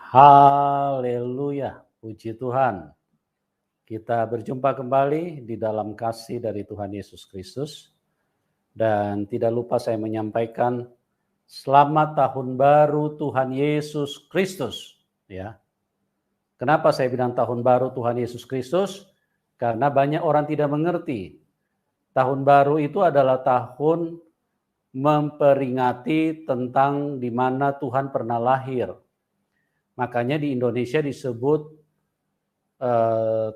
Haleluya, puji Tuhan. Kita berjumpa kembali di dalam kasih dari Tuhan Yesus Kristus. Dan tidak lupa saya menyampaikan selamat tahun baru Tuhan Yesus Kristus. Ya. Kenapa saya bilang tahun baru Tuhan Yesus Kristus? Karena banyak orang tidak mengerti. Tahun baru itu adalah tahun memperingati tentang di mana Tuhan pernah lahir. Makanya di Indonesia disebut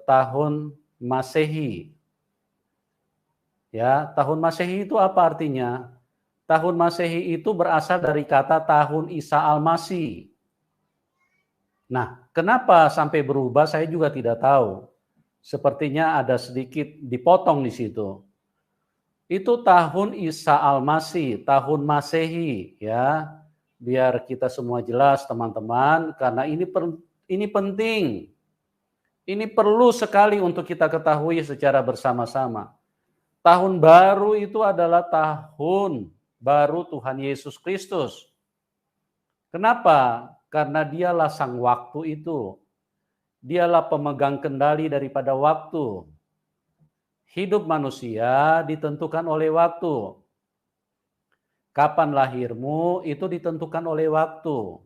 tahun Masehi. Ya, tahun Masehi itu apa artinya? Tahun Masehi itu berasal dari kata tahun Isa Al-Masih. Nah, kenapa sampai berubah saya juga tidak tahu. Sepertinya ada sedikit dipotong di situ. Itu tahun Isa Al-Masih, tahun Masehi, ya. Biar kita semua jelas teman-teman, karena ini penting. Ini perlu sekali untuk kita ketahui secara bersama-sama. Tahun baru itu adalah tahun baru Tuhan Yesus Kristus. Kenapa? Karena dialah sang waktu itu. Dialah pemegang kendali daripada waktu. Hidup manusia ditentukan oleh waktu. Kapan lahirmu itu ditentukan oleh waktu.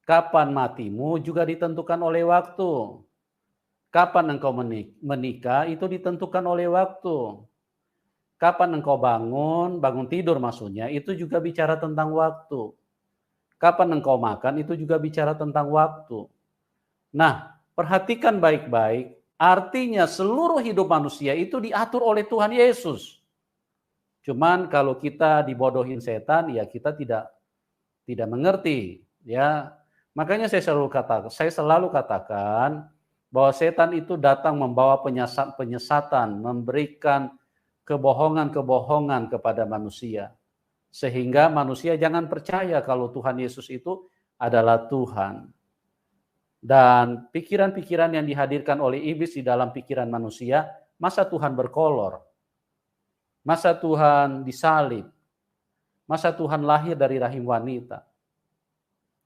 Kapan matimu juga ditentukan oleh waktu. Kapan engkau menikah itu ditentukan oleh waktu. Kapan engkau bangun tidur maksudnya, itu juga bicara tentang waktu. Kapan engkau makan itu juga bicara tentang waktu. Nah, perhatikan baik-baik, artinya seluruh hidup manusia itu diatur oleh Tuhan Yesus. Cuman kalau kita dibodohin setan, ya kita tidak mengerti, ya. Makanya saya selalu katakan bahwa setan itu datang membawa penyesatan, memberikan kebohongan-kebohongan kepada manusia. Sehingga manusia jangan percaya kalau Tuhan Yesus itu adalah Tuhan. Dan pikiran-pikiran yang dihadirkan oleh iblis di dalam pikiran manusia, masa Tuhan berkolor? Masa Tuhan disalib? Masa Tuhan lahir dari rahim wanita?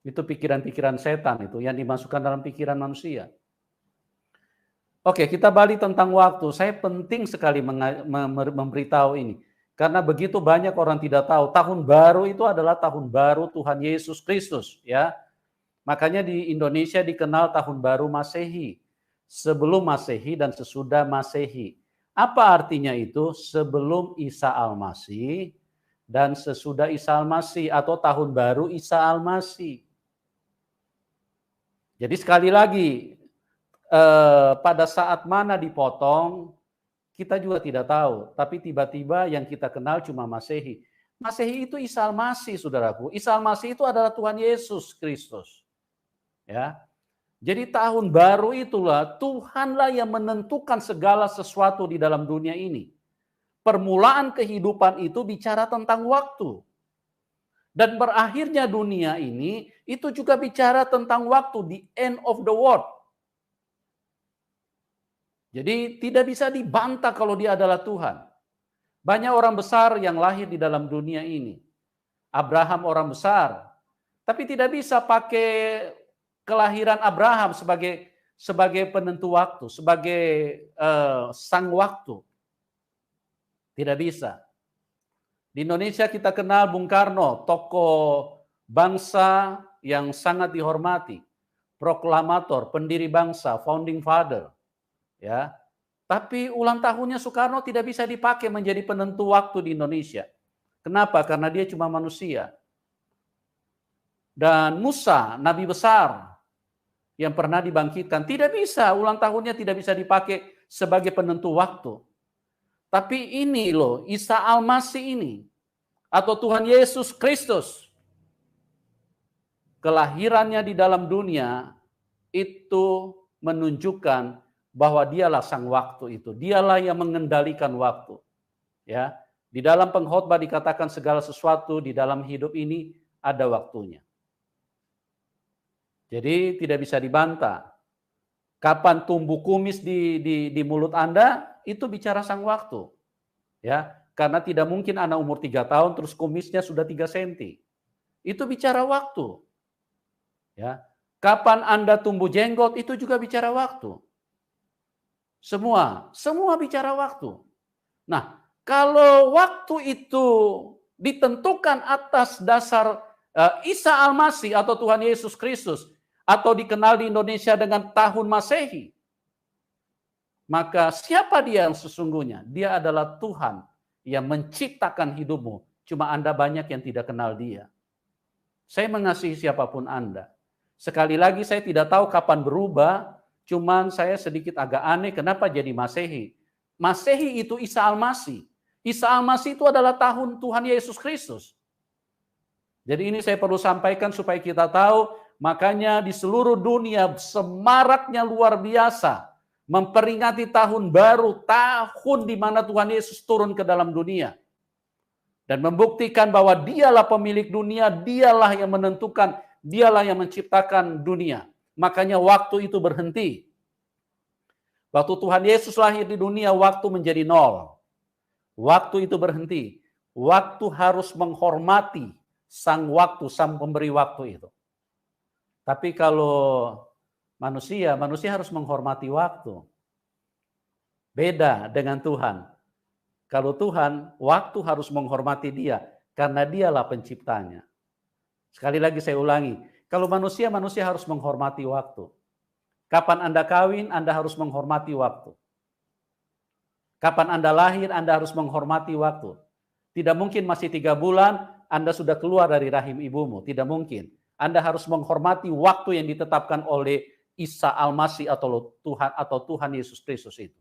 Itu pikiran-pikiran setan itu yang dimasukkan dalam pikiran manusia. Oke, kita balik tentang waktu. Saya penting sekali memberitahu ini. Karena begitu banyak orang tidak tahu, tahun baru itu adalah tahun baru Tuhan Yesus Kristus, ya. Makanya di Indonesia dikenal tahun baru Masehi. Sebelum Masehi dan sesudah Masehi. Apa artinya itu? Sebelum Isa Al-Masih dan sesudah Isa Al-Masih, atau tahun baru Isa Al-Masih. Jadi sekali lagi, pada saat mana dipotong, kita juga tidak tahu. Tapi tiba-tiba yang kita kenal cuma Masehi. Masehi itu Isa Al-Masih, saudaraku. Isa Al-Masih itu adalah Tuhan Yesus Kristus. Ya. Jadi tahun baru itulah Tuhanlah yang menentukan segala sesuatu di dalam dunia ini. Permulaan kehidupan itu bicara tentang waktu. Dan berakhirnya dunia ini itu juga bicara tentang waktu, the end of the world. Jadi tidak bisa dibantah kalau dia adalah Tuhan. Banyak orang besar yang lahir di dalam dunia ini. Abraham orang besar. Tapi tidak bisa pakai kelahiran Abraham sebagai penentu waktu, sebagai sang waktu. Tidak bisa. Di Indonesia kita kenal Bung Karno, tokoh bangsa yang sangat dihormati. Proklamator, pendiri bangsa, founding father. Ya, tapi ulang tahunnya Soekarno tidak bisa dipakai menjadi penentu waktu di Indonesia. Kenapa? Karena dia cuma manusia. Dan Musa, nabi besar yang pernah dibangkitkan, tidak bisa, ulang tahunnya tidak bisa dipakai sebagai penentu waktu. Tapi ini loh, Isa Al-Masih ini, atau Tuhan Yesus Kristus, kelahirannya di dalam dunia itu menunjukkan bahwa dialah sang waktu itu. Dialah yang mengendalikan waktu. Ya, di dalam pengkhotbah dikatakan segala sesuatu di dalam hidup ini ada waktunya. Jadi tidak bisa dibantah. Kapan tumbuh kumis di mulut Anda, itu bicara sang waktu. Ya, karena tidak mungkin anak umur 3 tahun terus kumisnya sudah 3 cm. Itu bicara waktu. Ya. Kapan Anda tumbuh jenggot, itu juga bicara waktu. Semua bicara waktu. Nah, kalau waktu itu ditentukan atas dasar Isa Al-Masih atau Tuhan Yesus Kristus, atau dikenal di Indonesia dengan tahun Masehi, maka siapa dia yang sesungguhnya? Dia adalah Tuhan yang menciptakan hidupmu. Cuma Anda banyak yang tidak kenal dia. Saya mengasihi siapapun Anda. Sekali lagi saya tidak tahu kapan berubah, cuman saya sedikit agak aneh kenapa jadi Masehi. Masehi itu Isa Al-Masih. Isa Al-Masih itu adalah tahun Tuhan Yesus Kristus. Jadi ini saya perlu sampaikan supaya kita tahu, makanya di seluruh dunia semaraknya luar biasa memperingati tahun baru, tahun di mana Tuhan Yesus turun ke dalam dunia. Dan membuktikan bahwa dialah pemilik dunia, dialah yang menentukan, dialah yang menciptakan dunia. Makanya waktu itu berhenti. Waktu Tuhan Yesus lahir di dunia, waktu menjadi nol. Waktu itu berhenti. Waktu harus menghormati sang waktu, sang pemberi waktu itu. Tapi kalau manusia harus menghormati waktu. Beda dengan Tuhan. Kalau Tuhan, waktu harus menghormati dia, karena dialah penciptanya. Sekali lagi saya ulangi, kalau manusia harus menghormati waktu. Kapan Anda kawin, Anda harus menghormati waktu. Kapan Anda lahir, Anda harus menghormati waktu. Tidak mungkin masih 3 bulan, Anda sudah keluar dari rahim ibumu. Tidak mungkin. Anda harus menghormati waktu yang ditetapkan oleh Isa Al-Masih atau Tuhan Yesus Kristus itu.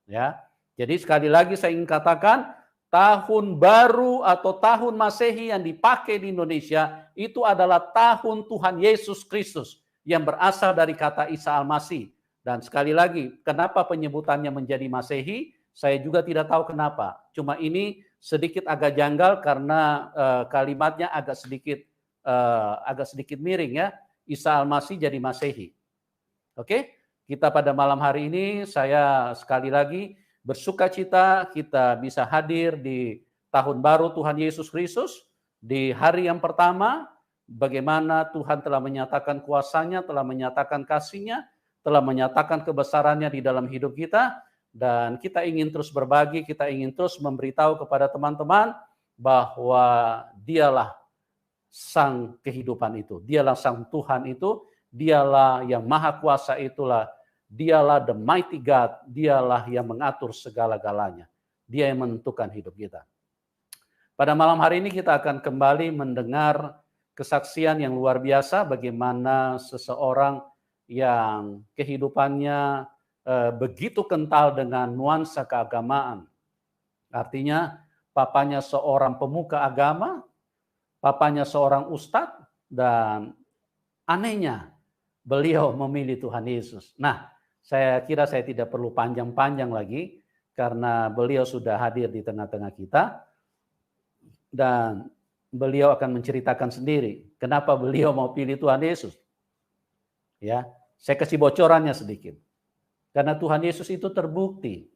Ya. Jadi sekali lagi saya ingin katakan, tahun baru atau tahun Masehi yang dipakai di Indonesia itu adalah tahun Tuhan Yesus Kristus yang berasal dari kata Isa Al-Masih. Dan sekali lagi, kenapa penyebutannya menjadi Masehi? Saya juga tidak tahu kenapa. Cuma ini sedikit agak janggal karena kalimatnya agak sedikit miring ya. Isa Al-Masih jadi Masehi. Oke? Kita pada malam hari ini saya sekali lagi bersuka cita kita bisa hadir di tahun baru Tuhan Yesus Kristus, di hari yang pertama, bagaimana Tuhan telah menyatakan kuasa-Nya, telah menyatakan kasih-Nya, telah menyatakan kebesaran-Nya di dalam hidup kita, dan kita ingin terus berbagi, kita ingin terus memberitahu kepada teman-teman bahwa dialah sang kehidupan itu, dialah sang Tuhan itu, dialah yang maha kuasa itulah, dialah the mighty God, dialah yang mengatur segala-galanya. Dia yang menentukan hidup kita. Pada malam hari ini kita akan kembali mendengar kesaksian yang luar biasa bagaimana seseorang yang kehidupannya begitu kental dengan nuansa keagamaan. Artinya papanya seorang pemuka agama, papanya seorang ustadz, dan anehnya beliau memilih Tuhan Yesus. Nah, saya kira saya tidak perlu panjang-panjang lagi karena beliau sudah hadir di tengah-tengah kita dan beliau akan menceritakan sendiri kenapa beliau mau pilih Tuhan Yesus. Ya, saya kasih bocorannya sedikit. Karena Tuhan Yesus itu terbukti.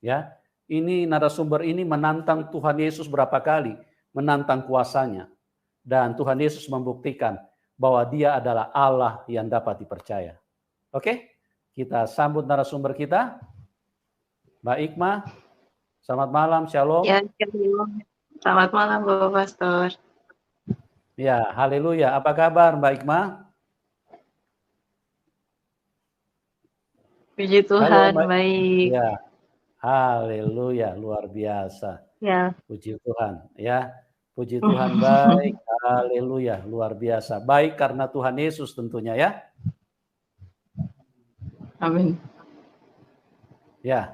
Ya, ini narasumber ini menantang Tuhan Yesus berapa kali, menantang kuasanya. Dan Tuhan Yesus membuktikan bahwa dia adalah Allah yang dapat dipercaya. Oke? Kita sambut narasumber kita, Mbak Ikma. Selamat malam, Shalom. Ya, selamat malam, Bapak Pastor. Ya, haleluya. Apa kabar, Mbak Ikma? Puji Tuhan, Halo, baik. Ya, haleluya, luar biasa. Ya. Puji Tuhan, ya. Puji Tuhan, baik. Haleluya, luar biasa. Baik karena Tuhan Yesus tentunya ya. Amin. Ya,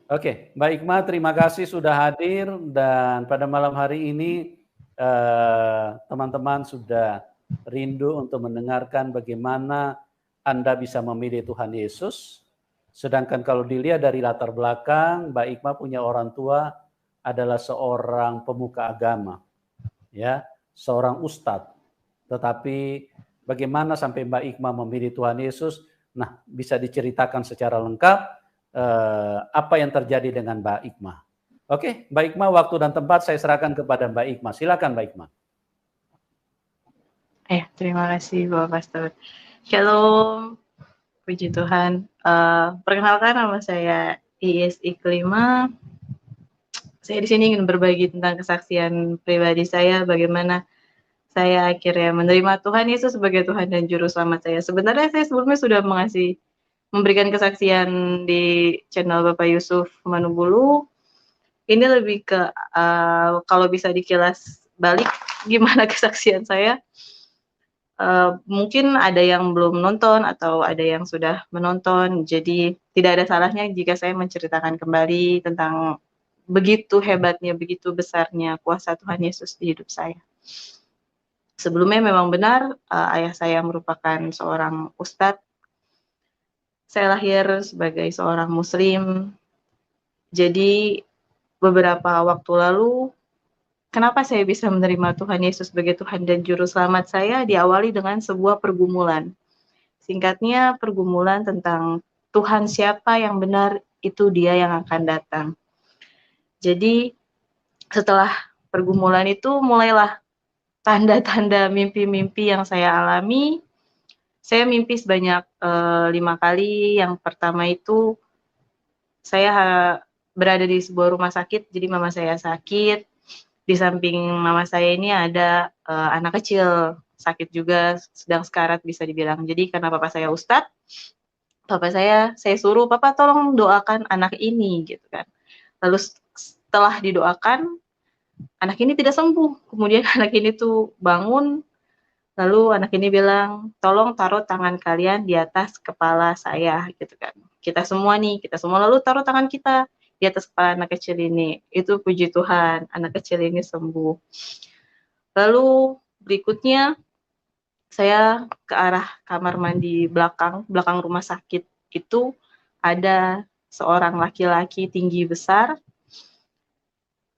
oke. Mbak Ikma, terima kasih sudah hadir dan pada malam hari ini teman-teman sudah rindu untuk mendengarkan bagaimana Anda bisa memilih Tuhan Yesus. Sedangkan kalau dilihat dari latar belakang, Mbak Ikma punya orang tua adalah seorang pemuka agama, ya, seorang ustadz. Tetapi bagaimana sampai Mbak Ikma memilih Tuhan Yesus? Nah, bisa diceritakan secara lengkap apa yang terjadi dengan Mbak Ikma. Oke, Mbak Ikma, waktu dan tempat saya serahkan kepada Mbak Ikma. Silakan Mbak Ikma. Terima kasih Bapak Pastor. Shalom, puji Tuhan. Perkenalkan, nama saya Iis Iklima. Saya di sini ingin berbagi tentang kesaksian pribadi saya, bagaimana saya akhirnya menerima Tuhan Yesus sebagai Tuhan dan Juru Selamat saya. Sebenarnya saya sebelumnya sudah memberikan kesaksian di channel Bapak Yusuf Manubulu. Ini lebih ke kalau bisa dikilas balik gimana kesaksian saya. Mungkin ada yang belum nonton atau ada yang sudah menonton, jadi tidak ada salahnya jika saya menceritakan kembali tentang begitu hebatnya, begitu besarnya kuasa Tuhan Yesus di hidup saya. Sebelumnya memang benar, ayah saya merupakan seorang ustadz. Saya lahir sebagai seorang muslim, jadi beberapa waktu lalu, kenapa saya bisa menerima Tuhan Yesus sebagai Tuhan dan Juru Selamat saya diawali dengan sebuah pergumulan. Singkatnya, pergumulan tentang Tuhan siapa yang benar, itu Dia yang akan datang. Jadi, setelah pergumulan itu, mulailah tanda-tanda mimpi-mimpi yang saya alami. Saya mimpi sebanyak 5 kali. Yang pertama itu, saya berada di sebuah rumah sakit, jadi mama saya sakit. Di samping mama saya ini ada anak kecil, sakit juga, sedang sekarat bisa dibilang. Jadi karena papa saya ustadz, papa saya suruh, "Papa tolong doakan anak ini," gitu kan. Lalu setelah didoakan, anak ini tidak sembuh. Kemudian anak ini tuh bangun, lalu anak ini bilang, "Tolong taruh tangan kalian di atas kepala saya," gitu kan. Kita semua lalu taruh tangan kita di atas kepala anak kecil ini. Itu puji Tuhan, anak kecil ini sembuh. Lalu berikutnya, saya ke arah kamar mandi belakang rumah sakit itu ada seorang laki-laki tinggi besar.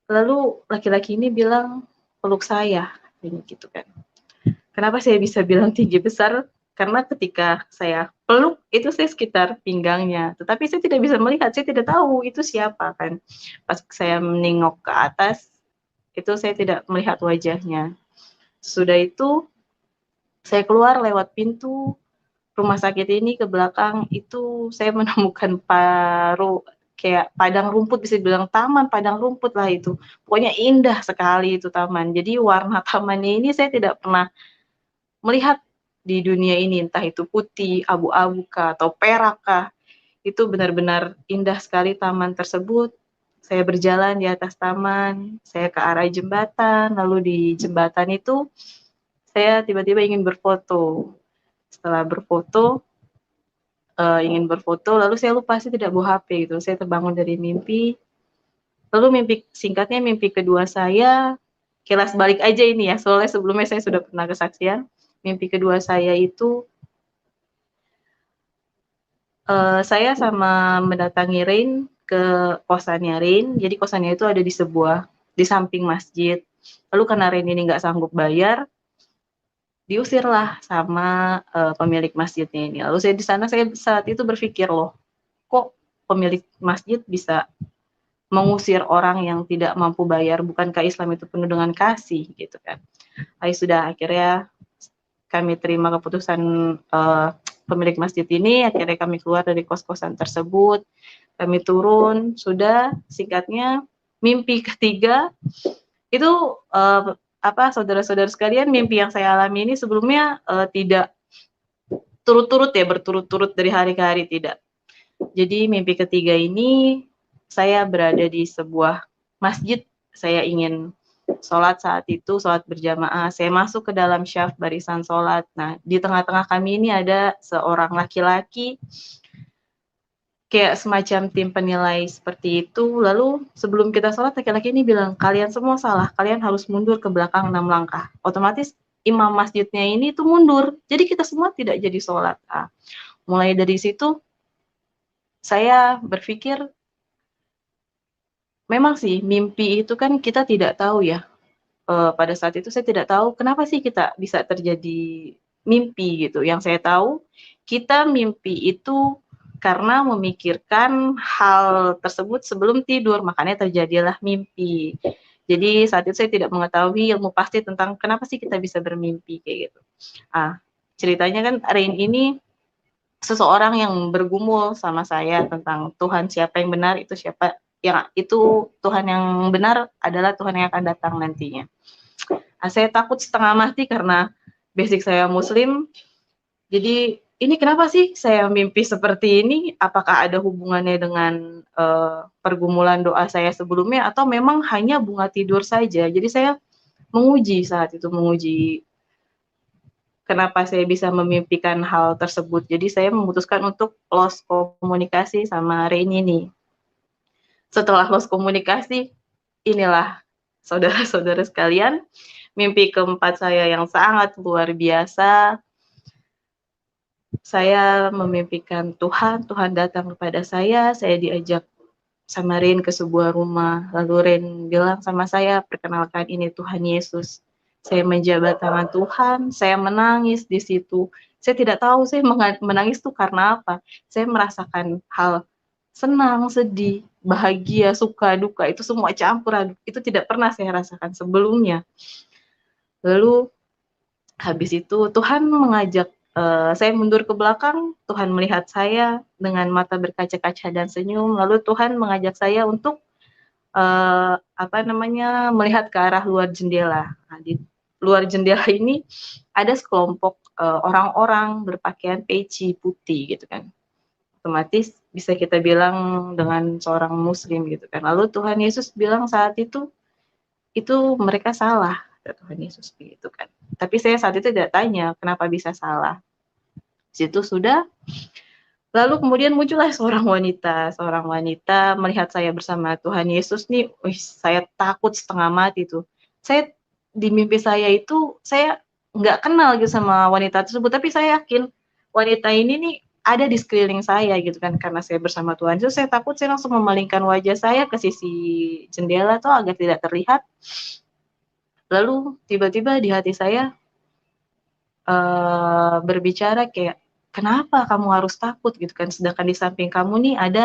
Lalu laki-laki ini bilang, "Peluk saya," ini gitu kan. Kenapa saya bisa bilang tinggi besar? Karena ketika saya peluk itu saya sekitar pinggangnya, tetapi saya tidak bisa melihat, saya tidak tahu itu siapa kan. Pas saya menengok ke atas, itu saya tidak melihat wajahnya. Sudah itu saya keluar lewat pintu rumah sakit ini ke belakang, itu saya menemukan kayak padang rumput, bisa dibilang taman padang rumput lah itu. Pokoknya indah sekali itu taman. Jadi warna tamannya ini saya tidak pernah melihat di dunia ini, entah itu putih, abu-abu kah, atau perak kah. Itu benar-benar indah sekali taman tersebut. Saya berjalan di atas taman, saya ke arah jembatan, lalu di jembatan itu saya tiba-tiba ingin berfoto. Setelah ingin berfoto, lalu saya lupa saya tidak bawa HP gitu. Saya terbangun dari mimpi. Lalu singkatnya mimpi kedua saya, kilas balik aja ini ya, soalnya sebelumnya saya sudah pernah kesaksian. Mimpi kedua saya itu, saya sama mendatangi Rain ke kosannya Rain. Jadi kosannya itu ada di samping masjid. Lalu karena Rain ini nggak sanggup bayar, diusirlah sama pemilik masjidnya ini. Lalu saya di sana, saya saat itu berpikir, loh, kok pemilik masjid bisa mengusir orang yang tidak mampu bayar? Bukankah Islam itu penuh dengan kasih gitu kan? Akhirnya kami terima keputusan pemilik masjid ini. Akhirnya kami keluar dari kos-kosan tersebut, kami turun. Sudah, singkatnya mimpi ketiga itu saudara-saudara sekalian, mimpi yang saya alami ini sebelumnya tidak berturut-turut dari hari ke hari, tidak. Jadi mimpi ketiga ini saya berada di sebuah masjid, saya ingin sholat saat itu, sholat berjamaah. Saya masuk ke dalam syaf barisan sholat. Nah, di tengah-tengah kami ini ada seorang laki-laki, kayak semacam tim penilai seperti itu. Lalu sebelum kita sholat, laki-laki ini bilang, "Kalian semua salah, kalian harus mundur ke belakang 6 langkah. Otomatis imam masjidnya ini tuh mundur, jadi kita semua tidak jadi sholat. Nah, mulai dari situ saya berpikir, memang sih mimpi itu kan kita tidak tahu ya. Pada saat itu saya tidak tahu kenapa sih kita bisa terjadi mimpi gitu. Yang saya tahu, kita mimpi itu karena memikirkan hal tersebut sebelum tidur, makanya terjadilah mimpi. Jadi saat itu saya tidak mengetahui ilmu pasti tentang kenapa sih kita bisa bermimpi kayak gitu. ceritanya kan Rain ini seseorang yang bergumul sama saya tentang Tuhan siapa yang benar, itu siapa yang itu Tuhan yang benar adalah Tuhan yang akan datang nantinya. Nah, saya takut setengah mati karena basic saya Muslim. Jadi ini kenapa sih saya mimpi seperti ini? Apakah ada hubungannya dengan pergumulan doa saya sebelumnya atau memang hanya bunga tidur saja? Jadi saya menguji saat itu, menguji kenapa saya bisa memimpikan hal tersebut. Jadi saya memutuskan untuk lost komunikasi sama Rain ini. Setelah lost komunikasi, inilah saudara-saudara sekalian, mimpi keempat saya yang sangat luar biasa. Saya memimpikan Tuhan datang kepada saya diajak sama Rain ke sebuah rumah, lalu Rain bilang sama saya, perkenalkan ini Tuhan Yesus. Saya menjabat tangan Tuhan, saya menangis di situ. Saya tidak tahu saya menangis itu karena apa. Saya merasakan hal senang, sedih, bahagia, suka, duka, itu semua campur aduk. Itu tidak pernah saya rasakan sebelumnya. Lalu habis itu Tuhan mengajak saya mundur ke belakang, Tuhan melihat saya dengan mata berkaca-kaca dan senyum, lalu Tuhan mengajak saya untuk melihat ke arah luar jendela. Nah, di luar jendela ini ada sekelompok orang-orang berpakaian peci putih gitu kan. Otomatis bisa kita bilang dengan seorang muslim gitu kan. Lalu Tuhan Yesus bilang saat itu mereka salah, Tuhan Yesus begitu kan. Tapi saya saat itu tidak tanya kenapa bisa salah. Situ sudah. Lalu kemudian muncullah seorang wanita melihat saya bersama Tuhan Yesus nih, saya takut setengah mati tuh. Saya di mimpi saya itu saya nggak kenal gitu sama wanita tersebut, tapi saya yakin wanita ini nih ada di sekeliling saya gitu kan, karena saya bersama Tuhan Yesus. Saya takut, saya langsung memalingkan wajah saya ke sisi jendela tuh agar tidak terlihat. Lalu tiba-tiba di hati saya berbicara kayak, kenapa kamu harus takut gitu kan, sedangkan di samping kamu nih ada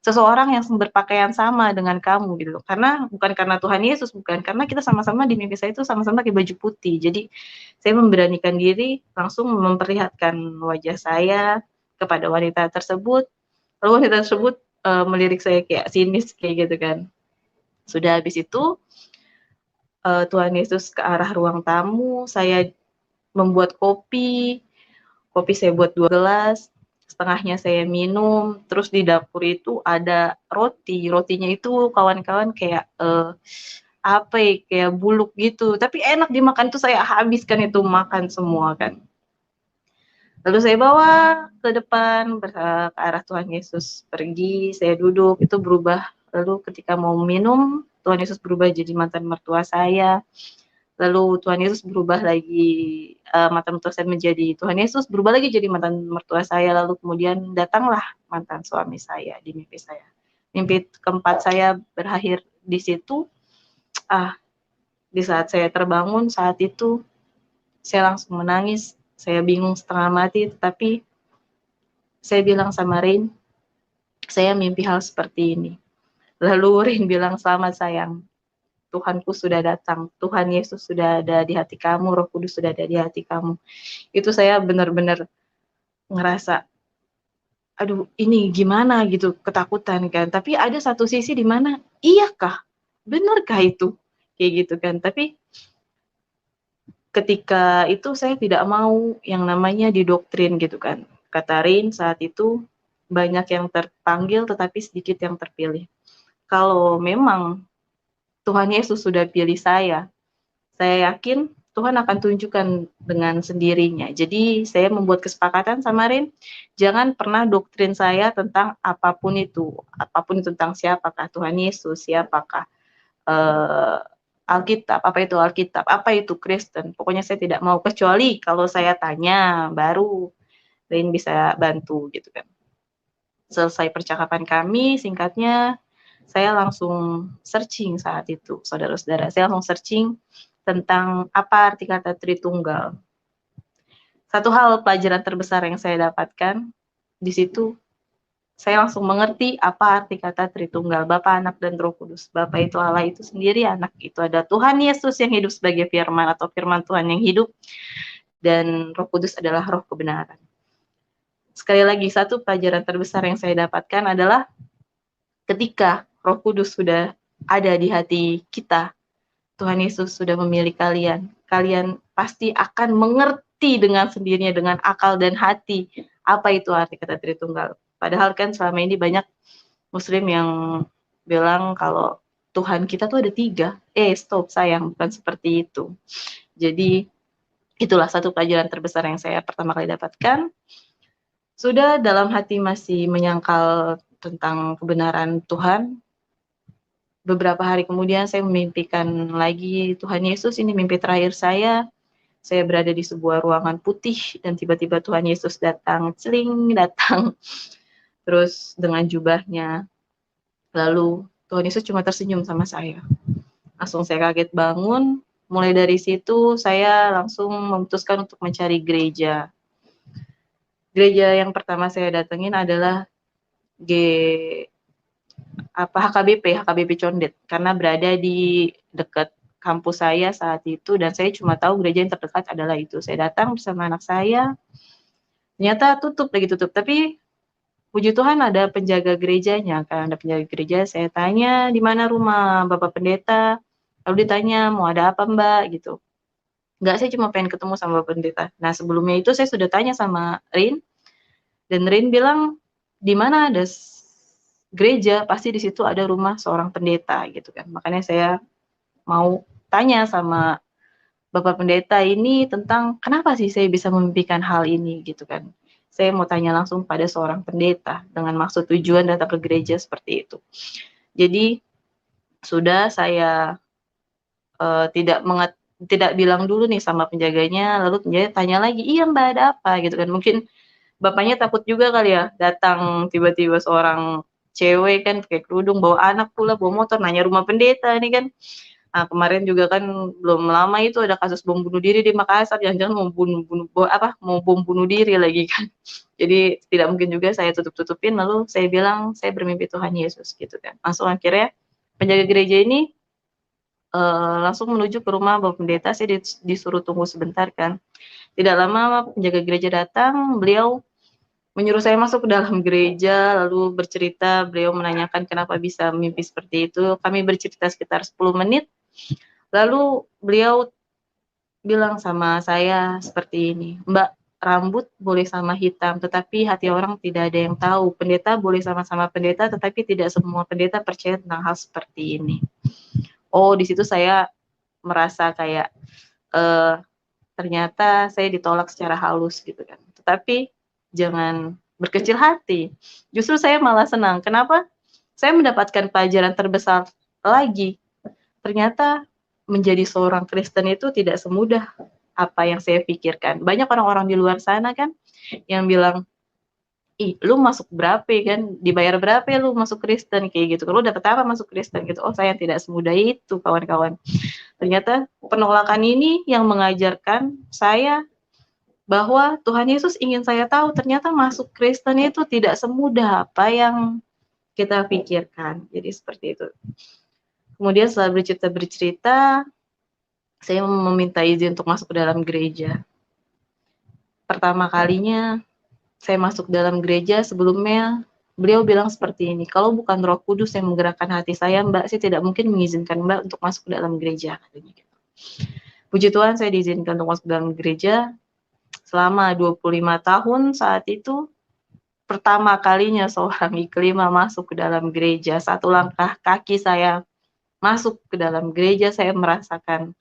seseorang yang berpakaian sama dengan kamu gitu. Karena bukan karena Tuhan Yesus, bukan, karena kita sama-sama di mimpi saya itu sama-sama pakai baju putih. Jadi saya memberanikan diri langsung memperlihatkan wajah saya kepada wanita tersebut. Lalu wanita tersebut melirik saya kayak sinis kayak gitu kan. Sudah habis itu Tuhan Yesus ke arah ruang tamu, saya membuat kopi saya buat 2 gelas, setengahnya saya minum, terus di dapur itu ada rotinya itu kawan-kawan kayak kayak buluk gitu, tapi enak dimakan tuh, saya habiskan itu, makan semua kan. Lalu saya bawa ke depan ke arah Tuhan Yesus, pergi, saya duduk, itu berubah. Lalu ketika mau minum, Tuhan Yesus berubah jadi mantan mertua saya. Lalu Tuhan Yesus berubah lagi, mantan mertua saya menjadi Tuhan Yesus, berubah lagi jadi mantan mertua saya, lalu kemudian datanglah mantan suami saya di mimpi saya. Mimpi keempat saya berakhir di situ. Di saat saya terbangun, saat itu saya langsung menangis, saya bingung setengah mati, tetapi saya bilang sama Rain, saya mimpi hal seperti ini. Lalu Rain bilang, selamat sayang, Tuhanku sudah datang, Tuhan Yesus sudah ada di hati kamu, Roh Kudus sudah ada di hati kamu. Itu saya benar-benar ngerasa, aduh ini gimana gitu, ketakutan kan. Tapi ada satu sisi di mana, iyakah? Benarkah itu? Kayak gitu kan. Tapi ketika itu saya tidak mau yang namanya didoktrin gitu kan. Kata Rain saat itu, banyak yang terpanggil tetapi sedikit yang terpilih. Kalau memang Tuhan Yesus sudah pilih saya yakin Tuhan akan tunjukkan dengan sendirinya. Jadi saya membuat kesepakatan sama Rain, jangan pernah doktrin saya tentang apapun itu tentang siapakah Tuhan Yesus, siapakah Alkitab, apa itu Kristen. Pokoknya saya tidak mau, kecuali kalau saya tanya baru Rain bisa bantu gitu kan. Selesai percakapan kami, singkatnya saya langsung searching saat itu, saudara-saudara. Saya langsung searching tentang apa arti kata Tritunggal. Satu hal pelajaran terbesar yang saya dapatkan di situ, saya langsung mengerti apa arti kata Tritunggal, Bapa, Anak, dan Roh Kudus. Bapa itu Allah itu sendiri, Anak itu ada Tuhan Yesus yang hidup sebagai firman atau firman Tuhan yang hidup, dan Roh Kudus adalah roh kebenaran. Sekali lagi, satu pelajaran terbesar yang saya dapatkan adalah ketika Roh Kudus sudah ada di hati kita, Tuhan Yesus sudah memilih kalian. Kalian pasti akan mengerti dengan sendirinya, dengan akal dan hati, apa itu arti kata Tritunggal. Padahal kan selama ini banyak Muslim yang bilang kalau Tuhan kita tuh ada 3. Stop sayang, bukan seperti itu. Jadi itulah satu pelajaran terbesar yang saya pertama kali dapatkan. Sudah dalam hati masih menyangkal tentang kebenaran Tuhan. Beberapa hari kemudian saya memimpikan lagi Tuhan Yesus, ini mimpi terakhir saya. Saya berada di sebuah ruangan putih dan tiba-tiba Tuhan Yesus datang, celing datang. Terus dengan jubahnya. Lalu Tuhan Yesus cuma tersenyum sama saya. Langsung saya kaget bangun. Mulai dari situ saya langsung memutuskan untuk mencari gereja. Gereja yang pertama saya datengin adalah HKBP Condet, karena berada di dekat kampus saya saat itu dan saya cuma tahu gereja yang terdekat adalah itu. Saya datang bersama anak saya, ternyata tutup, tapi puji Tuhan ada penjaga gerejanya. Kan ada penjaga gereja, saya tanya di mana rumah Bapak Pendeta, lalu ditanya mau ada apa Mbak gitu. Enggak, saya cuma pengen ketemu sama Bapak Pendeta. Nah sebelumnya itu saya sudah tanya sama Rin, dan Rin bilang di mana ada gereja pasti di situ ada rumah seorang pendeta gitu kan. Makanya saya mau tanya sama Bapak Pendeta ini tentang kenapa sih saya bisa memimpikan hal ini gitu kan. Saya mau tanya langsung pada seorang pendeta dengan maksud tujuan datang ke gereja seperti itu. Jadi sudah saya tidak bilang dulu nih sama penjaganya, lalu penjaga tanya lagi, iya Mbak ada apa gitu kan. Mungkin bapaknya takut juga kali ya, datang tiba-tiba seorang cewek kan pakai kerudung, bawa anak pula, bawa motor, nanya rumah pendeta nih kan. Nah, kemarin juga kan belum lama itu ada kasus bom bunuh diri di Makassar, jangan-jangan mau bom bunuh diri lagi kan. Jadi tidak mungkin juga saya tutup-tutupin, lalu saya bilang saya bermimpi Tuhan Yesus gitu kan. Langsung akhirnya penjaga gereja ini langsung menuju ke rumah Bapak Pendeta, saya disuruh tunggu sebentar kan. Tidak lama penjaga gereja datang, beliau menyuruh saya masuk ke dalam gereja, lalu bercerita, beliau menanyakan kenapa bisa mimpi seperti itu. Kami bercerita sekitar 10 menit, lalu beliau bilang sama saya seperti ini, Mbak, rambut boleh sama hitam, tetapi hati orang tidak ada yang tahu. Pendeta boleh sama-sama pendeta, tetapi tidak semua pendeta percaya tentang hal seperti ini. Oh, di situ saya merasa kayak ternyata saya ditolak secara halus gitu kan. Tetapi jangan berkecil hati. Justru saya malah senang. Kenapa? Saya mendapatkan pelajaran terbesar lagi. Ternyata menjadi seorang Kristen itu tidak semudah apa yang saya pikirkan. Banyak orang-orang di luar sana kan yang bilang, ih lu masuk berapa kan, dibayar berapa ya lu masuk Kristen kayak gitu, lu dapat apa masuk Kristen gitu. Oh saya tidak semudah itu kawan-kawan. Ternyata penolakan ini yang mengajarkan saya bahwa Tuhan Yesus ingin saya tahu ternyata masuk Kristen itu tidak semudah apa yang kita pikirkan. Jadi seperti itu. Kemudian setelah bercerita, saya meminta izin untuk masuk ke dalam gereja. Pertama kalinya saya masuk dalam gereja, sebelumnya beliau bilang seperti ini, kalau bukan Roh Kudus yang menggerakkan hati saya, Mbak, saya tidak mungkin mengizinkan Mbak untuk masuk ke dalam gereja. Puji Tuhan saya diizinkan untuk masuk ke dalam gereja selama 25 tahun. Saat itu pertama kalinya seorang Iklima masuk ke dalam gereja. Satu langkah kaki saya masuk ke dalam gereja, saya merasakan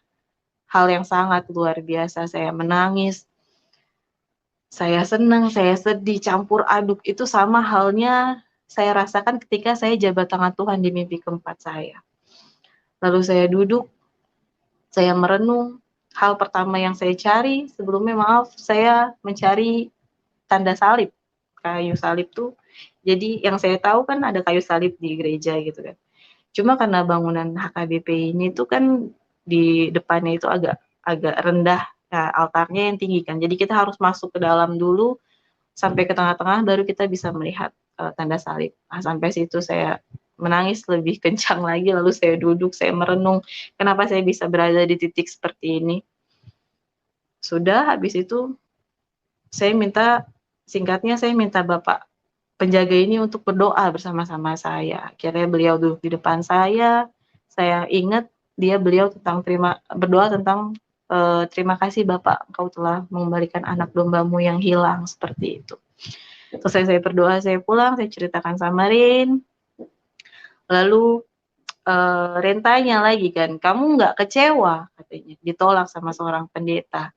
hal yang sangat luar biasa. Saya menangis, saya senang, saya sedih, campur aduk. Itu sama halnya saya rasakan ketika saya jabat tangan Tuhan di mimpi keempat saya. Lalu saya duduk, saya merenung. Hal pertama yang saya cari, sebelumnya maaf, saya mencari tanda salib. Kayu salib tuh, jadi yang saya tahu kan ada kayu salib di gereja gitu kan. Cuma karena bangunan HKBP ini tuh kan di depannya itu agak rendah, nah, altarnya yang tinggi kan. Jadi kita harus masuk ke dalam dulu sampai ke tengah-tengah baru kita bisa melihat tanda salib. Nah, sampai situ saya menangis lebih kencang lagi, lalu saya duduk, saya merenung kenapa saya bisa berada di titik seperti ini. Sudah, habis itu saya minta Bapak penjaga ini untuk berdoa bersama-sama saya. Akhirnya beliau duduk di depan saya ingat beliau berdoa tentang, "Terima kasih Bapak, Engkau telah mengembalikan anak dombamu yang hilang," seperti itu. Selesai saya berdoa, saya pulang, saya ceritakan sama Rin, lalu, Rin tanya lagi kan, "Kamu nggak kecewa?" katanya, ditolak sama seorang pendeta.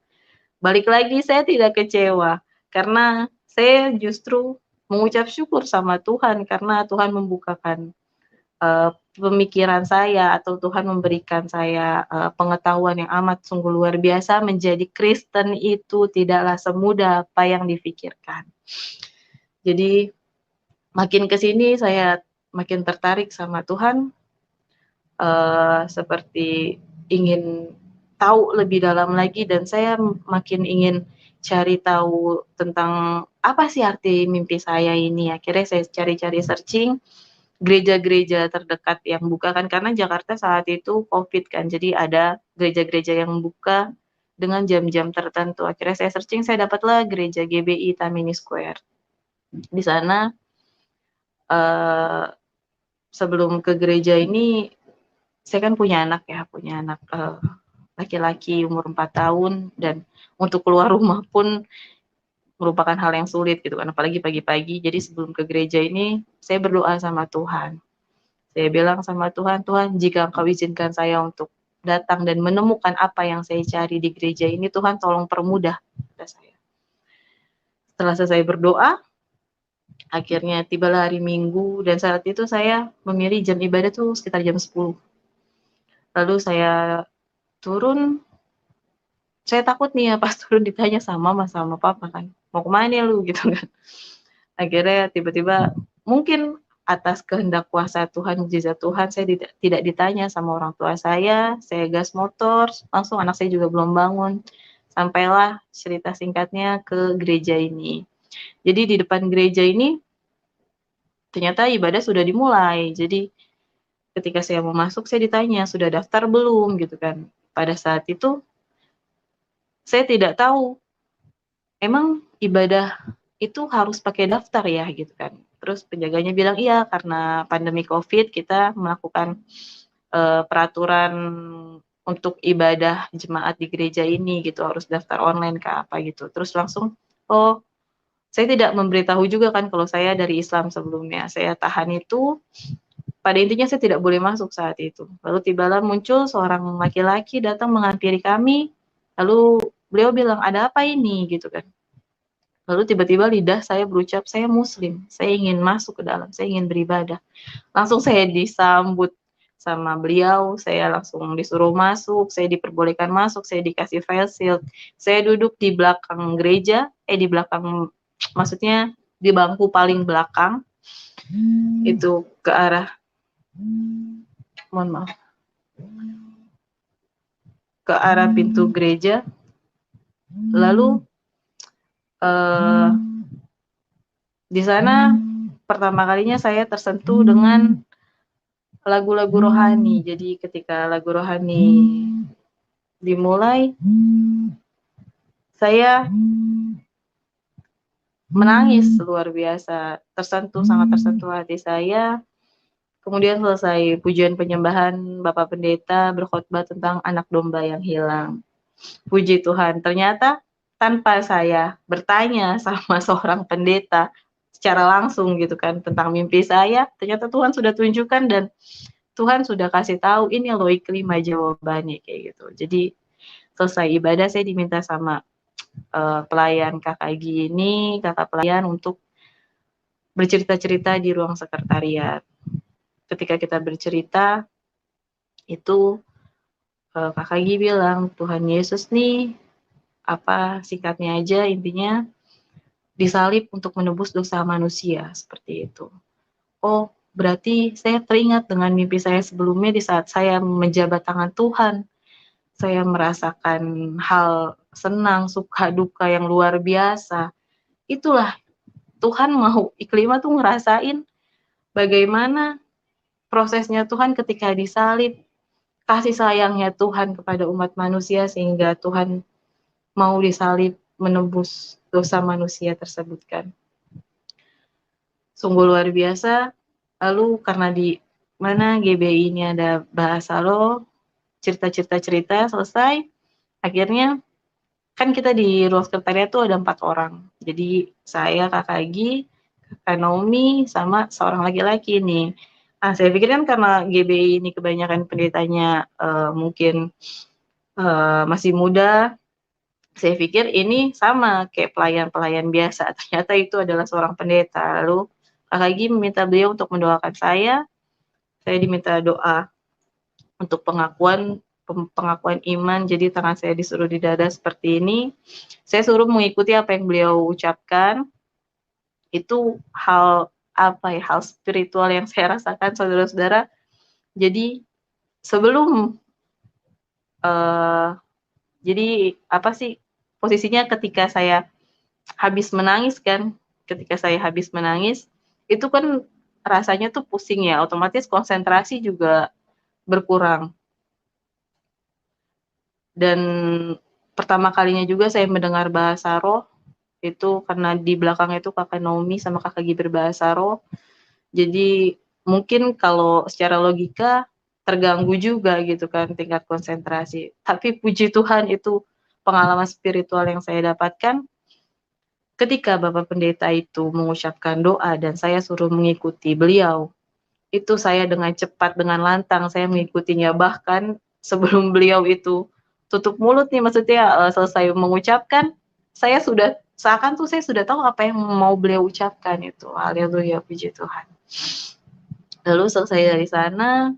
Balik lagi saya tidak kecewa, karena saya justru mengucap syukur sama Tuhan karena Tuhan membukakan, pemikiran saya atau Tuhan memberikan saya, pengetahuan yang amat sungguh luar biasa. Menjadi Kristen itu tidaklah semudah apa yang difikirkan. Jadi makin ke sini saya makin tertarik sama Tuhan, seperti ingin tahu lebih dalam lagi dan saya makin ingin cari tahu tentang apa sih arti mimpi saya ini. Akhirnya saya cari-cari searching gereja-gereja terdekat yang buka kan, karena Jakarta saat itu Covid kan, jadi ada gereja-gereja yang buka dengan jam-jam tertentu. Akhirnya saya searching, saya dapatlah gereja GBI Tamini Square. Di sana, sebelum ke gereja ini, saya kan punya anak, laki-laki umur 4 tahun, dan untuk keluar rumah pun merupakan hal yang sulit gitu kan, apalagi pagi-pagi. Jadi sebelum ke gereja ini, saya berdoa sama Tuhan. Saya bilang sama Tuhan, "Tuhan, jika Engkau izinkan saya untuk datang dan menemukan apa yang saya cari di gereja ini, Tuhan tolong permudah," kata saya. Setelah selesai berdoa, akhirnya tibalah hari Minggu dan saat itu saya memilih jam ibadah tuh sekitar jam 10. Lalu saya turun, saya takut nih ya pas turun ditanya sama mama sama papa kan, "Mau kemana lu?" gitu kan. Akhirnya tiba-tiba mungkin atas kehendak kuasa Tuhan, mukjizat Tuhan, saya tidak ditanya sama orang tua saya gas motor, langsung anak saya juga belum bangun. Sampailah cerita singkatnya ke gereja ini. Jadi di depan gereja ini ternyata ibadah sudah dimulai. Jadi ketika saya mau masuk saya ditanya, "Sudah daftar belum?" gitu kan. Pada saat itu saya tidak tahu, emang ibadah itu harus pakai daftar ya gitu kan. Terus penjaganya bilang, "Iya, karena pandemi Covid kita melakukan, peraturan untuk ibadah jemaat di gereja ini gitu, harus daftar online kah apa gitu." Terus langsung, oh, saya tidak memberitahu juga kan kalau saya dari Islam sebelumnya. Saya tahan itu, pada intinya saya tidak boleh masuk saat itu. Lalu tibalah muncul seorang laki-laki datang menghampiri kami, lalu beliau bilang, "Ada apa ini?" gitu kan. Lalu tiba-tiba lidah saya berucap, "Saya muslim, saya ingin masuk ke dalam, saya ingin beribadah." Langsung saya disambut sama beliau, saya langsung disuruh masuk, saya diperbolehkan masuk, saya dikasih face shield. Saya duduk di belakang gereja, di belakang maksudnya di bangku paling belakang, itu ke arah mohon maaf, ke arah pintu gereja. Lalu, di sana pertama kalinya saya tersentuh dengan lagu-lagu rohani. Jadi ketika lagu rohani dimulai, saya menangis luar biasa, sangat tersentuh hati saya. Kemudian selesai pujian penyembahan, Bapak Pendeta berkhotbah tentang anak domba yang hilang. Puji Tuhan, ternyata tanpa saya bertanya sama seorang pendeta secara langsung gitu kan tentang mimpi saya, ternyata Tuhan sudah tunjukkan dan Tuhan sudah kasih tahu ini loh iklimah jawabannya kayak gitu. Jadi selesai ibadah saya diminta sama pelayan kakak gini, kakak pelayan untuk bercerita-cerita di ruang sekretariat. Ketika kita bercerita, itu kakak Gi bilang, Tuhan Yesus nih, singkatnya aja intinya, disalib untuk menebus dosa manusia, seperti itu. Oh, berarti saya teringat dengan mimpi saya sebelumnya di saat saya menjabat tangan Tuhan. Saya merasakan hal senang, suka, duka yang luar biasa. Itulah Tuhan mau iklimah tuh ngerasain bagaimana prosesnya Tuhan ketika disalib, kasih sayangnya Tuhan kepada umat manusia sehingga Tuhan mau disalib menebus dosa manusia tersebut kan. Sungguh luar biasa. Lalu karena di mana GBI ini ada bahasa roh, cerita selesai, akhirnya kan kita di ruang sekretariat tuh ada 4 orang. Jadi saya, Kakak Gi, Kak Naomi, sama seorang laki-laki nih. Saya pikir kan karena GBI ini kebanyakan pendetanya mungkin masih muda, saya pikir ini sama kayak pelayan-pelayan biasa. Ternyata itu adalah seorang pendeta. Lalu Kakak Gi meminta beliau untuk mendoakan saya diminta doa untuk pengakuan iman, jadi tangan saya disuruh di dada seperti ini. Saya suruh mengikuti apa yang beliau ucapkan. Itu hal hal spiritual yang saya rasakan, saudara-saudara. Jadi sebelum jadi posisinya ketika saya habis menangis kan, itu kan rasanya tuh pusing ya, otomatis konsentrasi juga berkurang. Dan pertama kalinya juga saya mendengar bahasa roh, itu karena di belakang itu Kakak Naomi sama Kakak Gi berbahasa roh. Jadi mungkin kalau secara logika terganggu juga gitu kan tingkat konsentrasi. Tapi puji Tuhan itu pengalaman spiritual yang saya dapatkan ketika Bapak Pendeta itu mengucapkan doa dan saya suruh mengikuti beliau. Itu saya dengan cepat, dengan lantang saya mengikutinya, bahkan sebelum beliau itu tutup mulut nih, maksudnya selesai mengucapkan, saya sudah seakan tuh saya sudah tahu apa yang mau beliau ucapkan itu. Haleluya, puji Tuhan. Lalu selesai dari sana,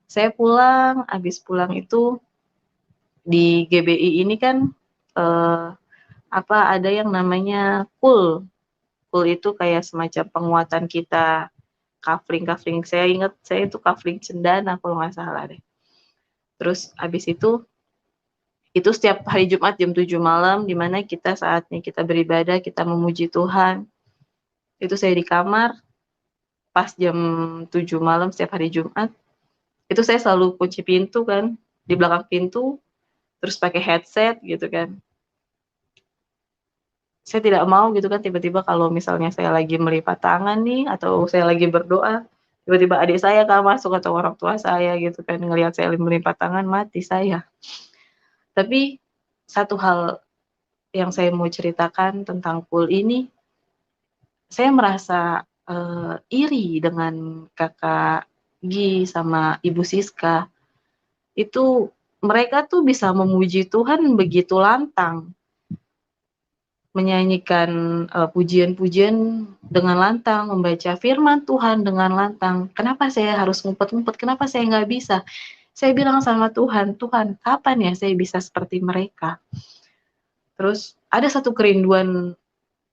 saya pulang, habis pulang itu di GBI ini kan ada yang namanya KUL. KUL itu kayak semacam penguatan kita, kafling, saya ingat saya itu kafling cendana kalau nggak salah deh. Terus habis itu setiap hari Jumat jam 7 malam, di mana kita saatnya kita beribadah, kita memuji Tuhan. Itu saya di kamar, pas jam 7 malam setiap hari Jumat, itu saya selalu kunci pintu kan, di belakang pintu, terus pakai headset gitu kan. Saya tidak mau gitu kan tiba-tiba kalau misalnya saya lagi melipat tangan nih, atau saya lagi berdoa, tiba-tiba adik saya kan masuk atau orang tua saya gitu kan, ngelihat saya melipat tangan, mati saya. Tapi satu hal yang saya mau ceritakan tentang KUL ini, saya merasa iri dengan Kakak Gi sama Ibu Siska. Itu mereka tuh bisa memuji Tuhan begitu lantang, menyanyikan pujian-pujian dengan lantang, membaca firman Tuhan dengan lantang. Kenapa saya harus ngumpet-ngumpet? Kenapa saya nggak bisa? Saya bilang sama Tuhan, Tuhan, kapan ya saya bisa seperti mereka? Terus ada satu kerinduan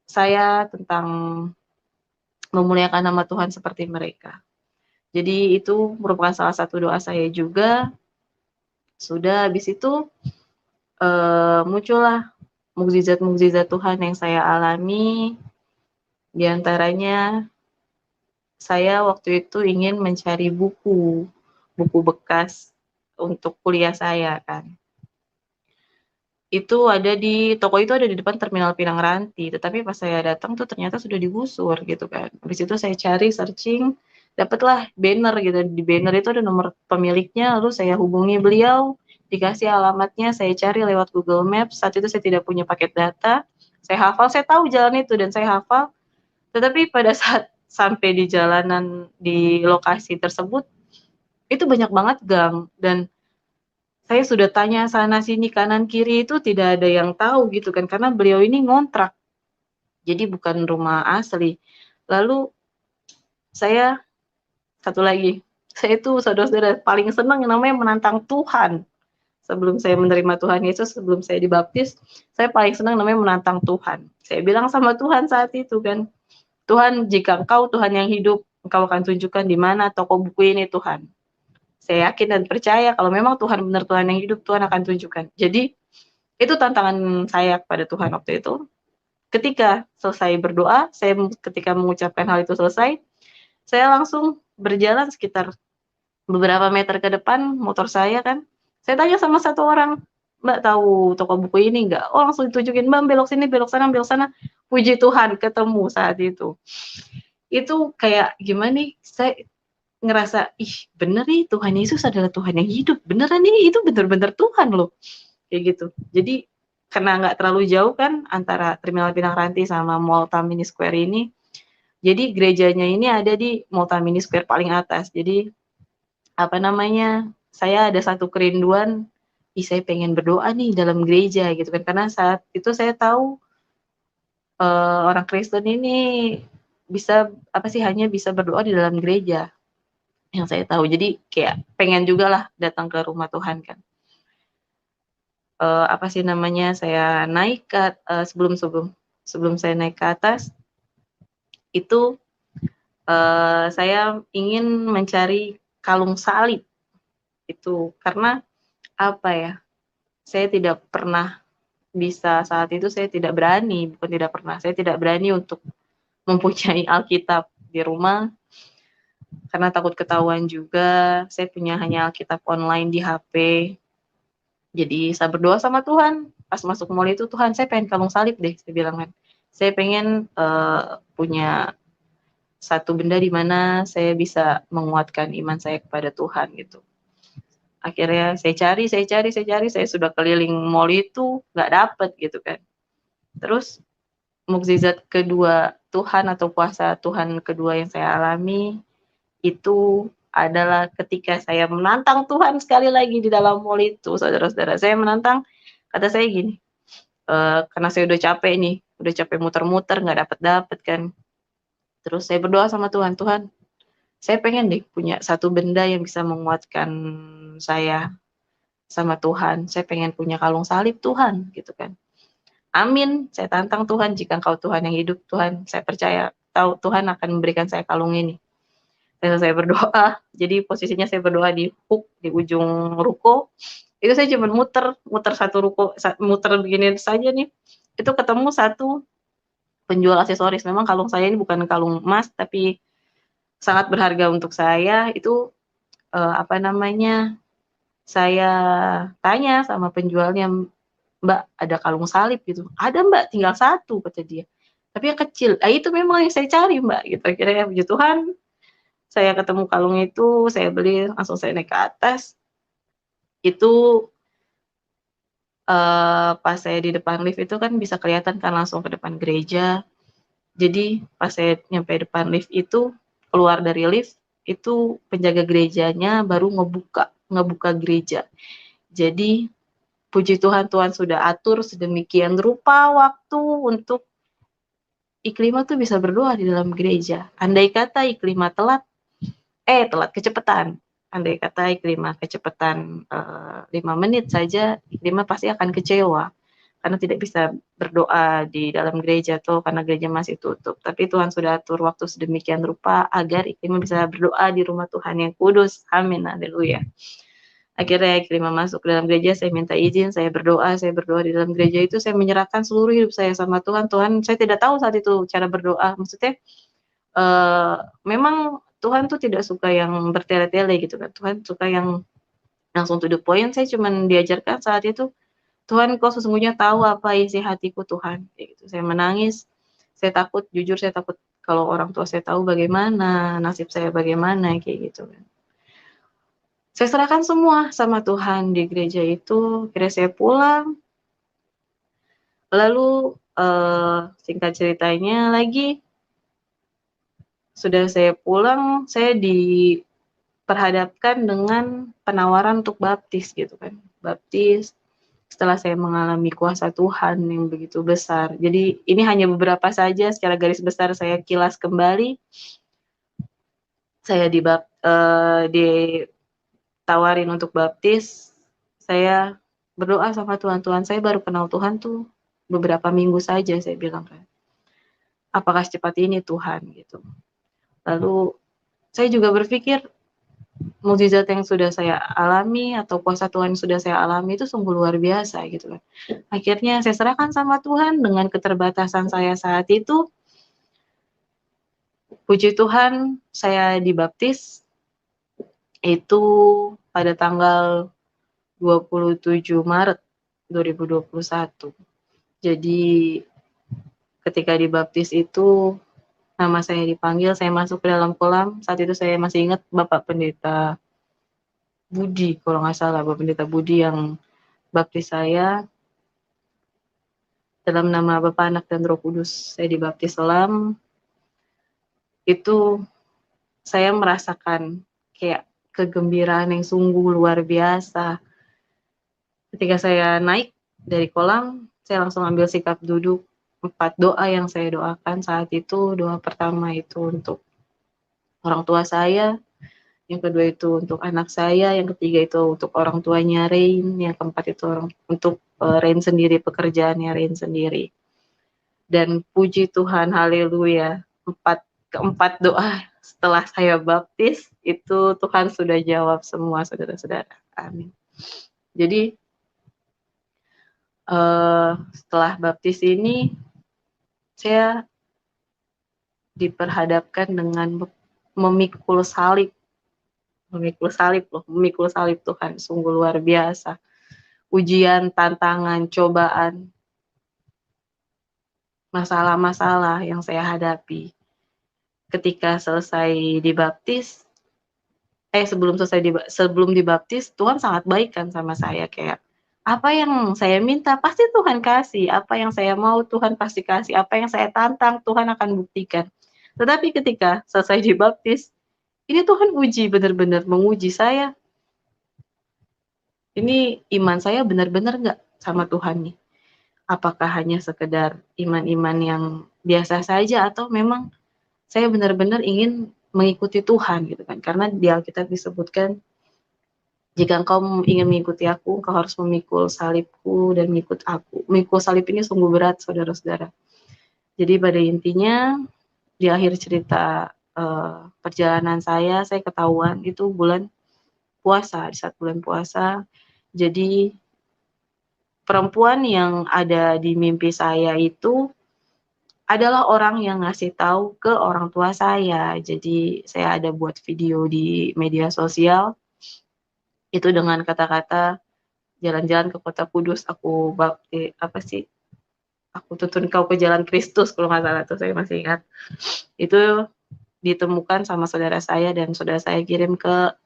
saya tentang memuliakan nama Tuhan seperti mereka. Jadi itu merupakan salah satu doa saya juga. Sudah habis itu muncullah mukjizat-mukjizat Tuhan yang saya alami. Di antaranya saya waktu itu ingin mencari buku bekas untuk kuliah saya kan. Itu ada toko itu ada di depan Terminal Pinang Ranti, tetapi pas saya datang tuh ternyata sudah digusur gitu kan. Habis itu saya cari searching, dapatlah banner gitu. Di banner itu ada nomor pemiliknya, lalu saya hubungi beliau, dikasih alamatnya, saya cari lewat Google Maps. Saat itu saya tidak punya paket data. Saya hafal, saya tahu jalan itu dan saya hafal. Tetapi pada saat sampai di jalanan di lokasi tersebut, itu banyak banget gang dan saya sudah tanya sana sini kanan kiri itu tidak ada yang tahu gitu kan, karena beliau ini ngontrak. Jadi bukan rumah asli. Lalu saya satu lagi, saya itu saudara-saudara paling senang yang namanya menantang Tuhan. Sebelum saya menerima Tuhan Yesus, sebelum saya dibaptis, saya paling senang namanya menantang Tuhan. Saya bilang sama Tuhan saat itu kan, Tuhan, jika Engkau Tuhan yang hidup, Engkau akan tunjukkan di mana toko buku ini Tuhan. Saya yakin dan percaya kalau memang Tuhan benar Tuhan yang hidup, Tuhan akan tunjukkan. Jadi itu tantangan saya kepada Tuhan waktu itu. Ketika selesai berdoa, ketika mengucapkan hal itu selesai, saya langsung berjalan sekitar beberapa meter ke depan motor saya kan. Saya tanya sama satu orang, Mbak tahu toko buku ini nggak? Oh langsung ditunjukin, Mbak belok sini, belok sana, belok sana. Puji Tuhan ketemu saat itu. Itu kayak gimana nih, saya ngerasa, ih bener nih Tuhan Yesus adalah Tuhan yang hidup. Beneran nih, itu bener-bener Tuhan loh. Kayak gitu. Jadi karena nggak terlalu jauh kan antara Terminal Pinang Ranti sama Mall Tamini Square ini. Jadi gerejanya ini ada di Mall Tamini Square paling atas. Jadi apa namanya, saya ada satu kerinduan, saya pengen berdoa nih dalam gereja gitu kan, karena saat itu saya tahu orang Kristen ini bisa apa sih, hanya bisa berdoa di dalam gereja yang saya tahu. Jadi kayak pengen juga lah datang ke rumah Tuhan kan. Apa sih namanya, saya naik ke sebelum saya naik ke atas itu saya ingin mencari kalung salib itu, karena apa ya, saya tidak pernah bisa saat itu, saya tidak berani, bukan tidak pernah, saya tidak berani untuk mempunyai Alkitab di rumah karena takut ketahuan juga. Saya punya hanya Alkitab online di HP. Jadi saya berdoa sama Tuhan pas masuk mall itu, Tuhan saya pengen kalung salib deh, saya bilang kan. Saya pengen punya satu benda di mana saya bisa menguatkan iman saya kepada Tuhan gitu. Akhirnya saya cari, saya sudah keliling mall itu nggak dapet gitu kan. Terus mukjizat kedua Tuhan atau kuasa Tuhan kedua yang saya alami itu adalah ketika saya menantang Tuhan sekali lagi di dalam mall itu, saudara-saudara. Saya menantang, kata saya gini, karena saya udah capek nih, udah capek muter-muter nggak dapet-dapet kan. Terus saya berdoa sama Tuhan, Tuhan, saya pengen deh punya satu benda yang bisa menguatkan saya sama Tuhan. Saya pengen punya kalung salib Tuhan, gitu kan. Amin, saya tantang Tuhan, jika Engkau Tuhan yang hidup, Tuhan, saya percaya, tahu Tuhan akan memberikan saya kalung ini. Dan saya berdoa, jadi posisinya saya berdoa di hook, di ujung ruko, itu saya cuma muter satu ruko, muter begini saja nih, itu ketemu satu penjual aksesoris. Memang kalung saya ini bukan kalung emas, tapi sangat berharga untuk saya. Itu apa namanya, saya tanya sama penjualnya, Mbak ada kalung salib gitu? Ada Mbak, tinggal satu kata dia. Tapi yang kecil. Itu memang yang saya cari Mbak gitu. Akhirnya puji Tuhan, saya ketemu kalung itu, saya beli, langsung saya naik ke atas. Itu pas saya di depan lift itu kan bisa kelihatan kan langsung ke depan gereja. Jadi pas saya nyampe depan lift itu, keluar dari lift, itu penjaga gerejanya baru ngebuka gereja. Jadi puji Tuhan, Tuhan sudah atur sedemikian rupa waktu untuk Iklima tuh bisa berdoa di dalam gereja. Andai kata Iklima telat kecepatan. Andai kata Iklima kecepatan 5 menit saja, Iklima pasti akan kecewa karena tidak bisa berdoa di dalam gereja tuh karena gereja masih tutup. Tapi Tuhan sudah atur waktu sedemikian rupa agar Iklima bisa berdoa di rumah Tuhan yang kudus. Amin, haleluya. Akhirnya Iklima masuk ke dalam gereja, saya minta izin, saya berdoa di dalam gereja itu, saya menyerahkan seluruh hidup saya sama Tuhan. Tuhan, saya tidak tahu saat itu cara berdoa, maksudnya memang Tuhan tuh tidak suka yang bertele-tele gitu kan, Tuhan suka yang langsung to the point. Saya cuman diajarkan saat itu, Tuhan kau sesungguhnya tahu apa isi hatiku Tuhan, kayak gitu. Saya menangis, saya takut, jujur saya takut kalau orang tua saya tahu bagaimana, nasib saya bagaimana, kayak gitu kan. Saya serahkan semua sama Tuhan di gereja itu, akhirnya saya pulang. Lalu singkat ceritanya lagi, sudah saya pulang, saya diperhadapkan dengan penawaran untuk baptis gitu kan. Baptis setelah saya mengalami kuasa Tuhan yang begitu besar. Jadi ini hanya beberapa saja secara garis besar saya kilas kembali. Saya ditawarin untuk baptis, saya berdoa sama Tuhan, Tuhan saya baru kenal Tuhan tuh beberapa minggu saja, saya bilang kan. Apakah secepat ini Tuhan gitu. Lalu saya juga berpikir mukjizat yang sudah saya alami atau kuasa Tuhan yang sudah saya alami itu sungguh luar biasa gitu kan. Akhirnya saya serahkan sama Tuhan dengan keterbatasan saya saat itu. Puji Tuhan saya dibaptis itu pada tanggal 27 Maret 2021. Jadi ketika dibaptis itu nama saya dipanggil, saya masuk ke dalam kolam. Saat itu saya masih ingat Bapak Pendeta Budi, kalau nggak salah, Bapak Pendeta Budi yang baptis saya dalam nama Bapa, Anak, dan Roh Kudus. Saya dibaptis selam. Itu saya merasakan kayak kegembiraan yang sungguh luar biasa. Ketika saya naik dari kolam, saya langsung ambil sikap duduk. 4 doa yang saya doakan saat itu, doa pertama itu untuk orang tua saya, yang kedua itu untuk anak saya, yang ketiga itu untuk orang tuanya Rain, yang keempat itu untuk Rain sendiri, pekerjaannya Rain sendiri. Dan puji Tuhan, haleluya, keempat doa setelah saya baptis, itu Tuhan sudah jawab semua, saudara-saudara. Amin. Jadi setelah baptis ini, saya diperhadapkan dengan memikul salib Tuhan, sungguh luar biasa. Ujian, tantangan, cobaan, masalah-masalah yang saya hadapi. Ketika selesai dibaptis, sebelum dibaptis, Tuhan sangat baik kan sama saya, kayak apa yang saya minta pasti Tuhan kasih, apa yang saya mau Tuhan pasti kasih, apa yang saya tantang Tuhan akan buktikan. Tetapi ketika selesai dibaptis, ini Tuhan uji, benar-benar menguji saya. Ini iman saya benar-benar nggak sama Tuhan nih? Apakah hanya sekedar iman-iman yang biasa saja, atau memang saya benar-benar ingin mengikuti Tuhan gitu kan? Karena di Alkitab disebutkan, jika engkau ingin mengikuti aku, engkau harus memikul salibku dan mengikut aku. Memikul salib ini sungguh berat, saudara-saudara. Jadi pada intinya, di akhir cerita perjalanan saya ketahuan itu bulan puasa, di saat bulan puasa. Jadi perempuan yang ada di mimpi saya itu adalah orang yang ngasih tahu ke orang tua saya. Jadi saya ada buat video di media sosial, itu dengan kata-kata, jalan-jalan ke kota kudus, aku tuntun kau ke jalan Kristus, kalau nggak salah tuh, saya masih ingat. Itu ditemukan sama saudara saya, dan saudara saya kirim ke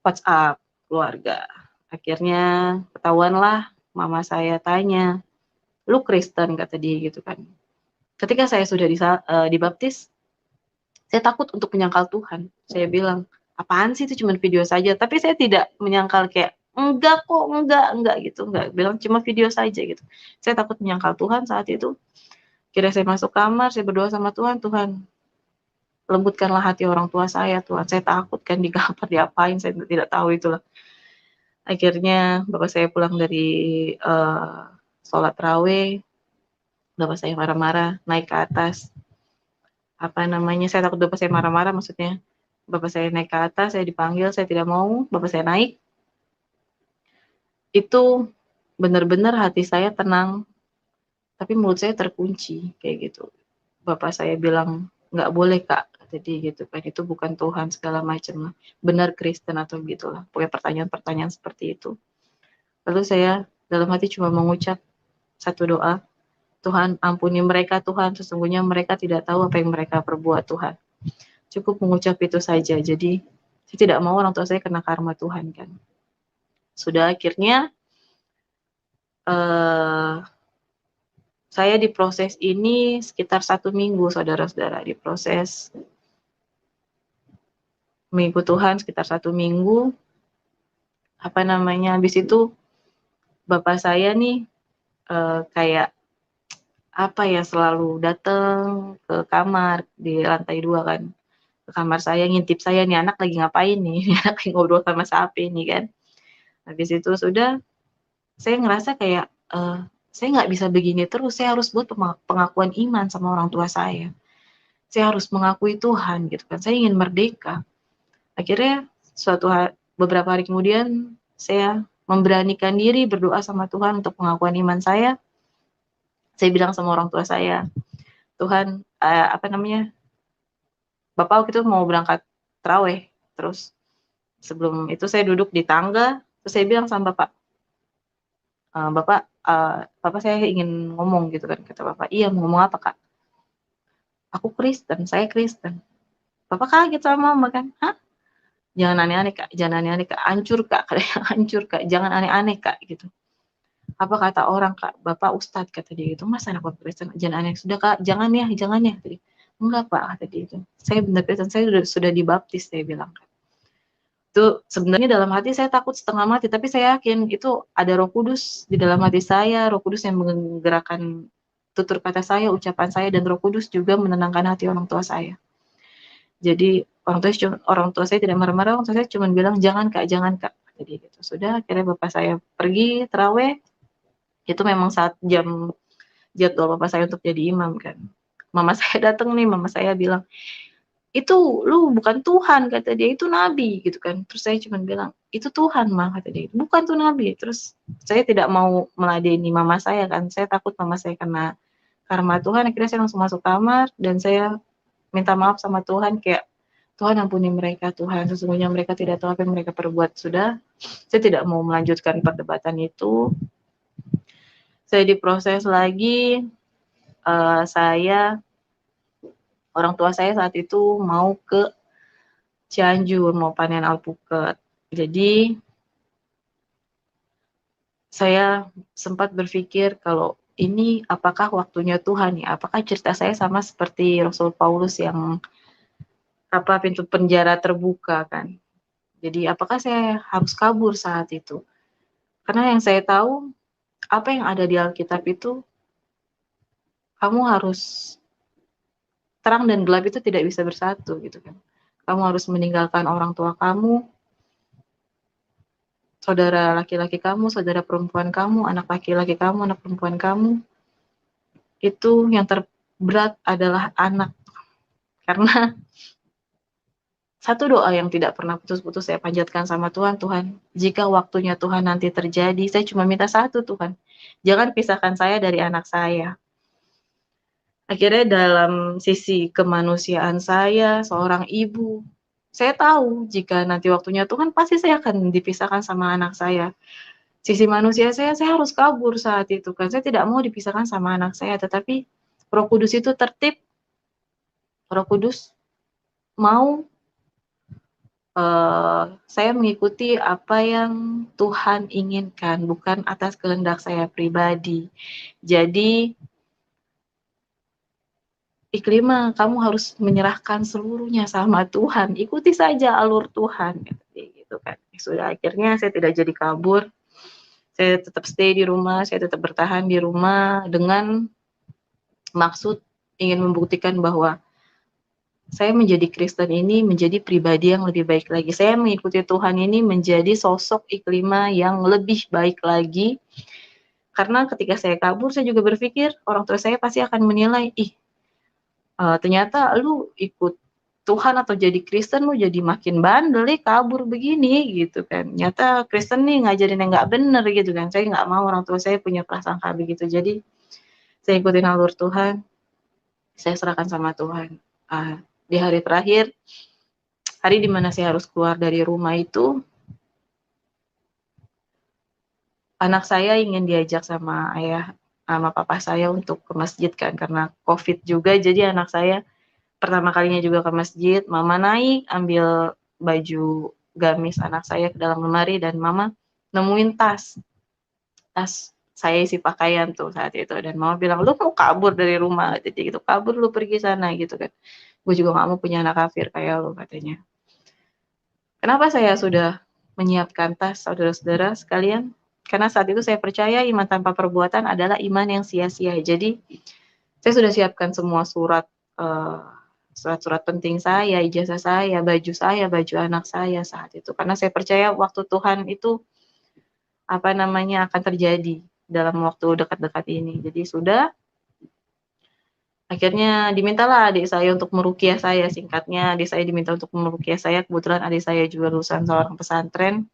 WhatsApp keluarga. Akhirnya ketahuanlah, mama saya tanya, lu Kristen, kata dia gitu kan. Ketika saya sudah dibaptis, saya takut untuk menyangkal Tuhan. Saya bilang, apaan sih, itu cuma video saja. Tapi saya tidak menyangkal kayak, enggak kok, enggak gitu, enggak. Bilang cuma video saja gitu. Saya takut menyangkal Tuhan saat itu. Kira saya masuk kamar, saya berdoa sama Tuhan, Tuhan, lembutkanlah hati orang tua saya, Tuhan. Saya takut kan di kamar diapain, saya tidak tahu itulah. Akhirnya bapak saya pulang dari sholat raweh, bapak saya marah-marah, naik ke atas. Saya takut bapak saya marah-marah, maksudnya. Bapak saya naik ke atas, saya dipanggil, saya tidak mau, bapak saya naik. Itu benar-benar hati saya tenang, tapi mulut saya terkunci, kayak gitu. Bapak saya bilang, nggak boleh kak, jadi gitu kan, itu bukan Tuhan, segala macam lah. Benar Kristen atau gitulah, pokoknya pertanyaan-pertanyaan seperti itu. Lalu saya dalam hati cuma mengucap satu doa, Tuhan ampuni mereka Tuhan, sesungguhnya mereka tidak tahu apa yang mereka perbuat Tuhan. Cukup mengucap itu saja. Jadi saya tidak mau orang tua saya kena karma Tuhan kan. Sudah akhirnya saya diproses ini sekitar 1 minggu, saudara-saudara, diproses mengikut Tuhan sekitar 1 minggu. Habis itu bapak saya nih kayak selalu datang ke kamar di lantai 2 kan, ke kamar saya, ngintip saya, nih anak lagi ngapain nih, nih anak lagi ngobrol sama siapa nih kan. Habis itu sudah, saya ngerasa kayak saya nggak bisa begini terus, saya harus buat pengakuan iman sama orang tua saya. Saya harus mengakui Tuhan gitu kan, saya ingin merdeka. Akhirnya beberapa hari kemudian, saya memberanikan diri berdoa sama Tuhan untuk pengakuan iman saya. Saya bilang sama orang tua saya, Tuhan, Bapak waktu itu mau berangkat tarawih, terus sebelum itu saya duduk di tangga, terus saya bilang sama Bapak, Bapak saya ingin ngomong," gitu kan, kata bapak. "Iya, mau ngomong apa, Kak?" "Aku Kristen, saya Kristen." Bapak kaget sama mama kan, "Hah? Jangan aneh-aneh, Kak, jangan aneh-aneh, Kak, hancur, Kak," katanya, "hancur, Kak, jangan aneh-aneh, Kak," gitu. "Apa kata orang, Kak, Bapak ustad," kata dia gitu, "masa anak Bapak Kristen, jangan aneh." "Sudah, Kak, jangan ya," kata dia. "Enggak, Pak," kata dia itu, "saya benar Kristen, saya sudah dibaptis," saya bilang kan. Itu sebenarnya dalam hati saya takut setengah mati, tapi saya yakin itu ada Roh Kudus di dalam hati saya, Roh Kudus yang menggerakkan tutur kata saya, ucapan saya, dan Roh Kudus juga menenangkan hati orang tua saya. Jadi orang tua saya tidak marah-marah, orang tua saya cuma bilang, "Jangan, Kak, jangan, Kak," kata dia gitu. Sudah akhirnya bapak saya pergi tarawih, itu memang saat jadwal bapak saya untuk jadi imam kan. Mama saya datang nih, mama saya bilang, "Itu lu bukan Tuhan," kata dia, "itu nabi," gitu kan. Terus saya cuma bilang, "Itu Tuhan, Ma," kata dia, "bukan tuh nabi." Terus saya tidak mau meladeni mama saya kan, saya takut mama saya kena karma Tuhan, akhirnya saya langsung masuk kamar dan saya minta maaf sama Tuhan kayak, "Tuhan ampuni mereka Tuhan, sesungguhnya mereka tidak tahu apa yang mereka perbuat." Sudah, saya tidak mau melanjutkan perdebatan itu. Saya diproses lagi, orang tua saya saat itu mau ke Cianjur, mau panen alpukat. Jadi saya sempat berpikir kalau ini apakah waktunya Tuhan ya? Apakah cerita saya sama seperti Rasul Paulus yang pintu penjara terbuka kan? Jadi apakah saya harus kabur saat itu? Karena yang saya tahu apa yang ada di Alkitab itu kamu harus terang dan gelap itu tidak bisa bersatu gitu kan. Kamu harus meninggalkan orang tua kamu, saudara laki-laki kamu, saudara perempuan kamu, anak laki-laki kamu, anak perempuan kamu. Itu yang terberat adalah anak. Karena satu doa yang tidak pernah putus-putus saya panjatkan sama Tuhan, "Tuhan, jika waktunya Tuhan nanti terjadi, saya cuma minta satu Tuhan, jangan pisahkan saya dari anak saya." Akhirnya dalam sisi kemanusiaan saya, seorang ibu, saya tahu jika nanti waktunya Tuhan pasti saya akan dipisahkan sama anak saya. Sisi manusia saya harus kabur saat itu kan, saya tidak mau dipisahkan sama anak saya, tetapi Roh Kudus itu tertib, Roh Kudus mau, saya mengikuti apa yang Tuhan inginkan, bukan atas kehendak saya pribadi. Jadi, "Iklimah, kamu harus menyerahkan seluruhnya sama Tuhan, ikuti saja alur Tuhan," kata dia gitu kan. Ya sudah akhirnya saya tidak jadi kabur, saya tetap stay di rumah, saya tetap bertahan di rumah dengan maksud ingin membuktikan bahwa saya menjadi Kristen ini menjadi pribadi yang lebih baik lagi. Saya mengikuti Tuhan ini menjadi sosok Iklimah yang lebih baik lagi, karena ketika saya kabur saya juga berpikir orang tua saya pasti akan menilai, "Ih, ternyata lu ikut Tuhan atau jadi Kristen lu jadi makin bandel nih kabur begini," gitu kan. Nyata Kristen nih ngajarin yang nggak bener gitu kan. Saya nggak mau orang tua saya punya prasangka begitu. Jadi saya ikutin alur Tuhan, saya serahkan sama Tuhan. Di hari terakhir, hari di mana saya harus keluar dari rumah itu, anak saya ingin diajak sama papa saya untuk ke masjid kan, karena Covid juga, jadi anak saya pertama kalinya juga ke masjid, mama naik ambil baju gamis anak saya ke dalam lemari dan mama nemuin tas saya isi pakaian tuh saat itu dan mama bilang, "Lu mau kabur dari rumah?" Jadi gitu, "Kabur lu pergi sana," gitu kan. "Gue juga nggak mau punya anak kafir kayak lu," katanya. Kenapa saya sudah menyiapkan tas, saudara-saudara sekalian? Karena saat itu saya percaya iman tanpa perbuatan adalah iman yang sia-sia. Jadi, saya sudah siapkan semua surat-surat penting saya, ijazah saya, baju anak saya saat itu. Karena saya percaya waktu Tuhan itu, akan terjadi dalam waktu dekat-dekat ini. Jadi sudah, akhirnya dimintalah adik saya untuk meruqyah saya, singkatnya adik saya diminta untuk meruqyah saya, kebetulan adik saya juga lulusan seorang pesantren.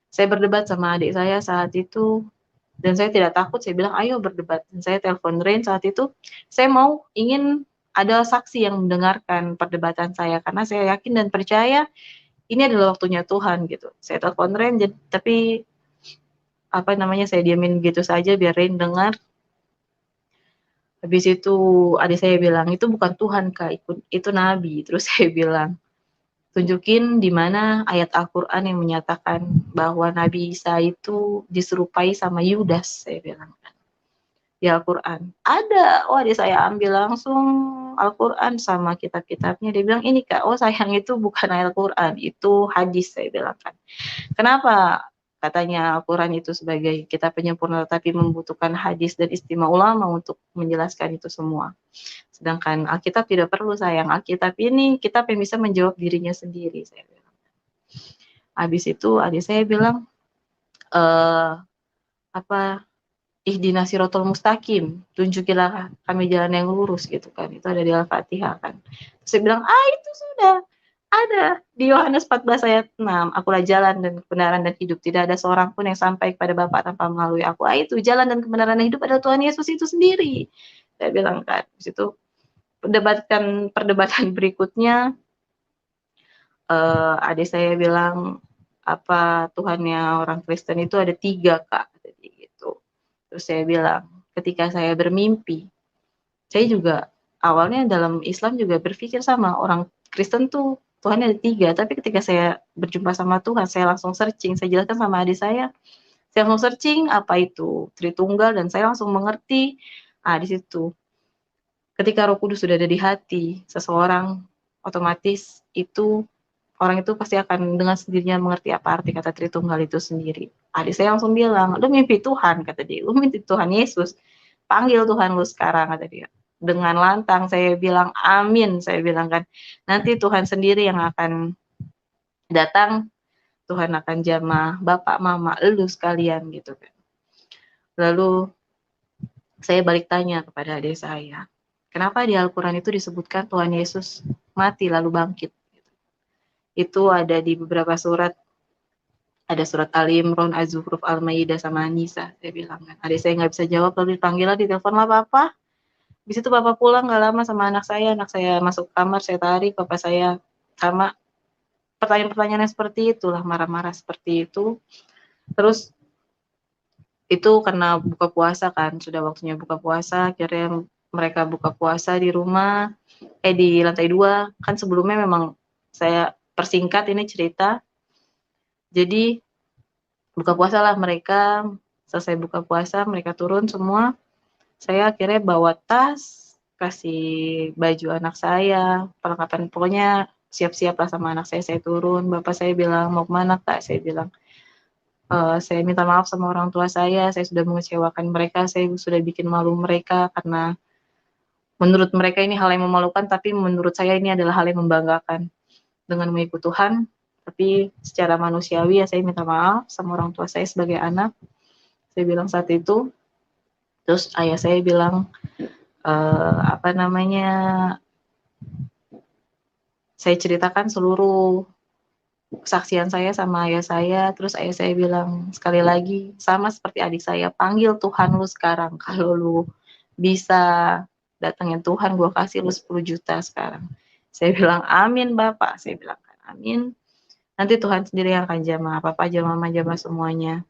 Saya berdebat sama adik saya saat itu, dan saya tidak takut, saya bilang, "Ayo berdebat." Dan saya telepon Rain saat itu, saya ingin ada saksi yang mendengarkan perdebatan saya, karena saya yakin dan percaya ini adalah waktunya Tuhan gitu. Saya telepon Rain, tapi saya diamin begitu saja biar Rain dengar. Habis itu adik saya bilang, "Itu bukan Tuhan, Kak, itu nabi." Terus saya bilang, "Tunjukin di mana ayat Al-Qur'an yang menyatakan bahwa Nabi Isa itu diserupai sama Yudas," saya bilang kan, di Al-Qur'an. "Ada." Oh, adik saya ambil langsung Al-Qur'an sama kitab-kitabnya, dia bilang, "Ini, Kak." "Oh, sayang, itu bukan ayat Al-Qur'an, itu hadis," saya bilang kan. "Kenapa?" Katanya Al-Quran itu sebagai kitab penyempurna, tapi membutuhkan hadis dan istimewa ulama untuk menjelaskan itu semua. Sedangkan Alkitab tidak perlu, sayang. Alkitab ini kitab yang bisa menjawab dirinya sendiri, saya bilang. Habis itu adik saya bilang, ihdinas siratal mustaqim, tunjukilah kami jalan yang lurus gitu kan. Itu ada di Al-Fatihah kan. Terus saya bilang, itu sudah ada di Yohanes 14 ayat 6. Akulah jalan dan kebenaran dan hidup. Tidak ada seorang pun yang sampai kepada Bapa tanpa melalui aku. Itu jalan dan kebenaran dan hidup adalah Tuhan Yesus itu sendiri. Saya bilang kan. Di situ perdebatan berikutnya, adik saya bilang, Tuhannya orang Kristen itu ada 3, Kak. Gitu. Terus saya bilang, ketika saya bermimpi, saya juga awalnya dalam Islam juga berpikir sama, orang Kristen tuh Tuhannya ada 3, tapi ketika saya berjumpa sama Tuhan, saya langsung searching, saya jelaskan sama adik saya langsung searching apa itu Tritunggal dan saya langsung mengerti, di situ. Ketika Roh Kudus sudah ada di hati seseorang, otomatis itu orang itu pasti akan dengan sendirinya mengerti apa arti kata Tritunggal itu sendiri. Adik saya langsung bilang, "Lu mimpi Tuhan," kata dia, "lu mimpi Tuhan Yesus, panggil Tuhan lu sekarang," kata dia. Dengan lantang saya bilang, "Amin," saya bilang kan. "Nanti Tuhan sendiri yang akan datang, Tuhan akan jamah bapak, mama, elu sekalian," gitu kan. Lalu saya balik tanya kepada adik saya, kenapa di Al-Quran itu disebutkan Tuhan Yesus mati lalu bangkit? Itu ada di beberapa surat, ada surat Ali Imran, Az-Zukhruf, Al-Maidah, sama An-Nisa. Saya bilang kan, adik saya nggak bisa jawab, lalu dipanggil lah, ditelepon lah papa. Di situ papa pulang nggak lama sama anak saya masuk kamar, saya tarik, papa saya sama pertanyaan-pertanyaan yang seperti itulah, marah-marah seperti itu. Terus itu karena buka puasa kan, sudah waktunya buka puasa, akhirnya mereka buka puasa di rumah, di lantai 2, kan sebelumnya memang saya persingkat ini cerita. Jadi buka puasa lah mereka, selesai buka puasa mereka turun semua, saya akhirnya bawa tas, kasih baju anak saya, perlengkapan, pokoknya siap-siap lah sama anak saya turun. Bapak saya bilang, "Mau kemana, Kak?" Saya bilang, "Saya minta maaf sama orang tua saya sudah mengecewakan mereka, saya sudah bikin malu mereka, karena menurut mereka ini hal yang memalukan, tapi menurut saya ini adalah hal yang membanggakan. Dengan mengikut Tuhan, tapi secara manusiawi ya saya minta maaf sama orang tua saya sebagai anak." Saya bilang saat itu. Terus ayah saya bilang, saya ceritakan seluruh kesaksian saya sama ayah saya, terus ayah saya bilang, "Sekali lagi, sama seperti adik saya, panggil Tuhan lu sekarang. Kalau lu bisa datengin Tuhan, gua kasih lu 10 juta sekarang." Saya bilang, "Amin, Bapak." Saya bilang, "Amin. Nanti Tuhan sendiri yang akan jamah, papa jamah, mama jamah semuanya."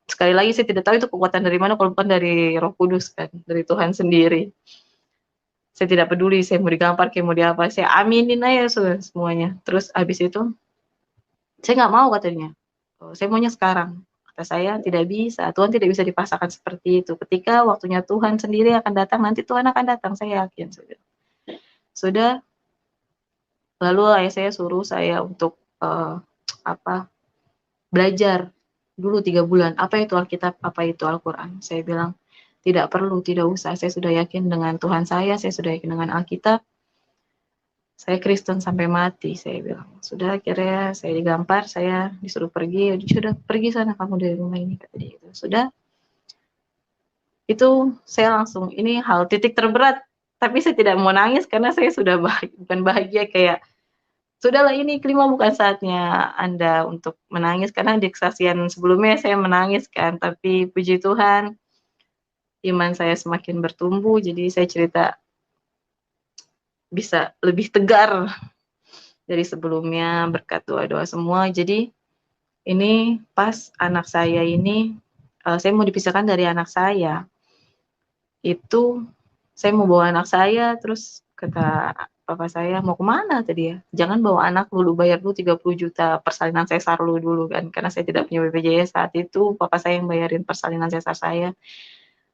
Sekali lagi saya tidak tahu itu kekuatan dari mana kalau bukan dari Roh Kudus kan, dari Tuhan sendiri. Saya tidak peduli, saya mau digampar kayak mau diapa, saya aminin aja semuanya. Terus habis itu, "Saya nggak mau," katanya, "saya maunya sekarang." Kata saya, "Tidak bisa, Tuhan tidak bisa dipaksakan seperti itu. Ketika waktunya Tuhan sendiri akan datang, nanti Tuhan akan datang, saya yakin." Sudah, lalu ayah saya suruh saya untuk, belajar dulu 3 bulan, apa itu Alkitab, apa itu Al-Quran. Saya bilang, "Tidak perlu, tidak usah, saya sudah yakin dengan Tuhan saya sudah yakin dengan Alkitab. Saya Kristen sampai mati," saya bilang. Sudah, akhirnya saya digampar, saya disuruh pergi, "Sudah, pergi sana kamu dari rumah ini," kata dia gitu. Sudah, itu saya langsung, ini hal titik terberat, tapi saya tidak mau nangis karena saya sudah bukan bahagia, kayak, "Sudahlah, ini kelima bukan saatnya Anda untuk menangis," karena di kesaksian sebelumnya saya menangis kan, tapi puji Tuhan, iman saya semakin bertumbuh, jadi saya cerita bisa lebih tegar dari sebelumnya berkat doa-doa semua. Jadi ini pas anak saya ini saya mau dipisahkan dari anak saya. Itu saya mau bawa anak saya, terus kata papa saya, "Mau kemana?" tadi ya. "Jangan bawa anak dulu, bayar dulu 30 juta persalinan sesar lu dulu," kan, karena saya tidak punya BPJS saat itu, papa saya yang bayarin persalinan sesar saya.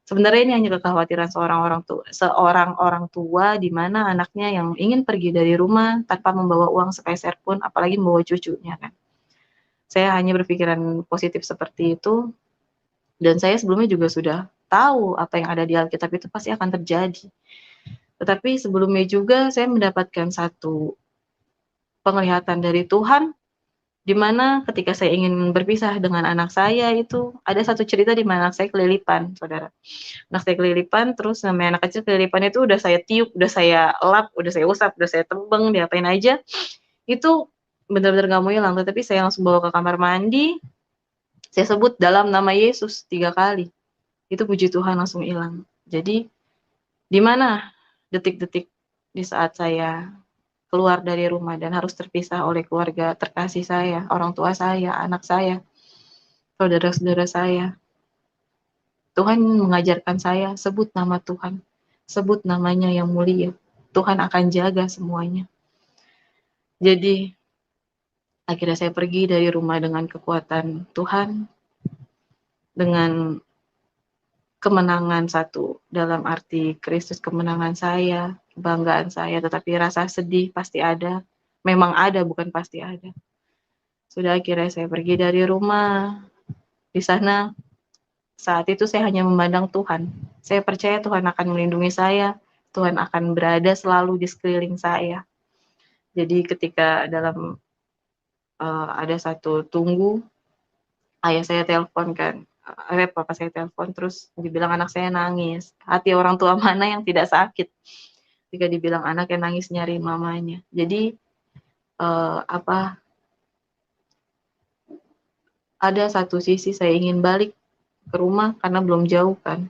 Sebenarnya ini hanya kekhawatiran seorang orang tua di mana anaknya yang ingin pergi dari rumah tanpa membawa uang sepeser pun, apalagi membawa cucunya kan. Saya hanya berpikiran positif seperti itu, dan saya sebelumnya juga sudah tahu apa yang ada di Alkitab itu pasti akan terjadi. Tetapi sebelumnya juga saya mendapatkan satu penglihatan dari Tuhan, di mana ketika saya ingin berpisah dengan anak saya itu, ada satu cerita di mana anak saya kelilipan, Saudara. Anak saya kelilipan, terus namanya anak kecil kelilipan itu udah saya tiup, udah saya lap, udah saya usap, udah saya tebeng, diapain aja, itu benar-benar nggak mau hilang. Tetapi saya langsung bawa ke kamar mandi, saya sebut dalam nama Yesus 3 kali. Itu puji Tuhan langsung hilang. Jadi, di mana detik-detik di saat saya keluar dari rumah dan harus terpisah oleh keluarga terkasih saya, orang tua saya, anak saya, saudara-saudara saya. Tuhan mengajarkan saya, sebut nama Tuhan, sebut namanya yang mulia. Tuhan akan jaga semuanya. Jadi, akhirnya saya pergi dari rumah dengan kekuatan Tuhan, dengan kemenangan satu, dalam arti Kristus kemenangan saya, kebanggaan saya, tetapi rasa sedih pasti ada. Memang ada, bukan pasti ada. Sudah akhirnya saya pergi dari rumah. Di sana, saat itu saya hanya memandang Tuhan. Saya percaya Tuhan akan melindungi saya, Tuhan akan berada selalu di sekeliling saya. Jadi ketika dalam ada satu tunggu, ayah saya telepon kan, papa saya telepon, terus dibilang anak saya nangis. Hati orang tua mana yang tidak sakit ketika dibilang anaknya nangis nyari mamanya. Jadi ada satu sisi saya ingin balik ke rumah karena belum jauh kan.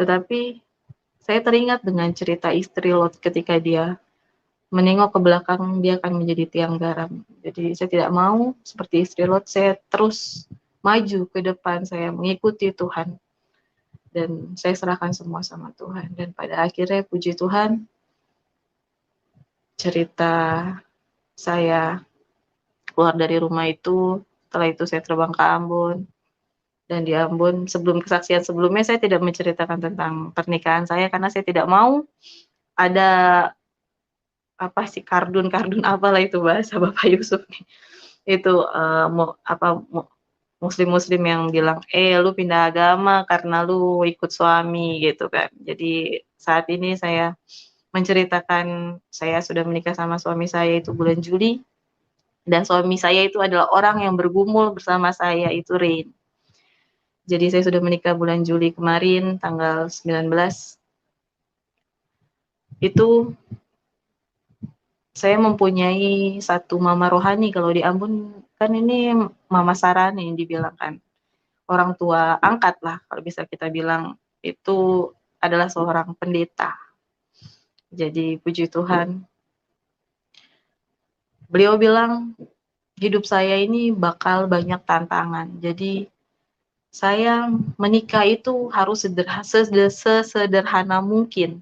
Tetapi saya teringat dengan cerita istri Lot ketika dia menengok ke belakang, dia akan menjadi tiang garam. Jadi saya tidak mau seperti istri Lot, saya terus maju ke depan, saya mengikuti Tuhan. Dan saya serahkan semua sama Tuhan. Dan pada akhirnya puji Tuhan, cerita saya keluar dari rumah itu, setelah itu saya terbang ke Ambon. Dan di Ambon, sebelum kesaksian sebelumnya saya tidak menceritakan tentang pernikahan saya karena saya tidak mau ada kardun apalah itu bahasa Bapak Yusuf nih. Itu muslim-muslim yang bilang, lu pindah agama karena lu ikut suami gitu kan. Jadi saat ini saya menceritakan saya sudah menikah sama suami saya itu bulan Juli, dan suami saya itu adalah orang yang bergumul bersama saya, itu Rain. Jadi saya sudah menikah bulan Juli kemarin, tanggal 19. Itu saya mempunyai satu mama rohani, kalau di Ambon kan ini Mama Sarani yang dibilang kan. Orang tua angkat lah, kalau bisa kita bilang, itu adalah seorang pendeta. Jadi puji Tuhan, beliau bilang, hidup saya ini bakal banyak tantangan. Jadi saya menikah itu harus sesederhana mungkin.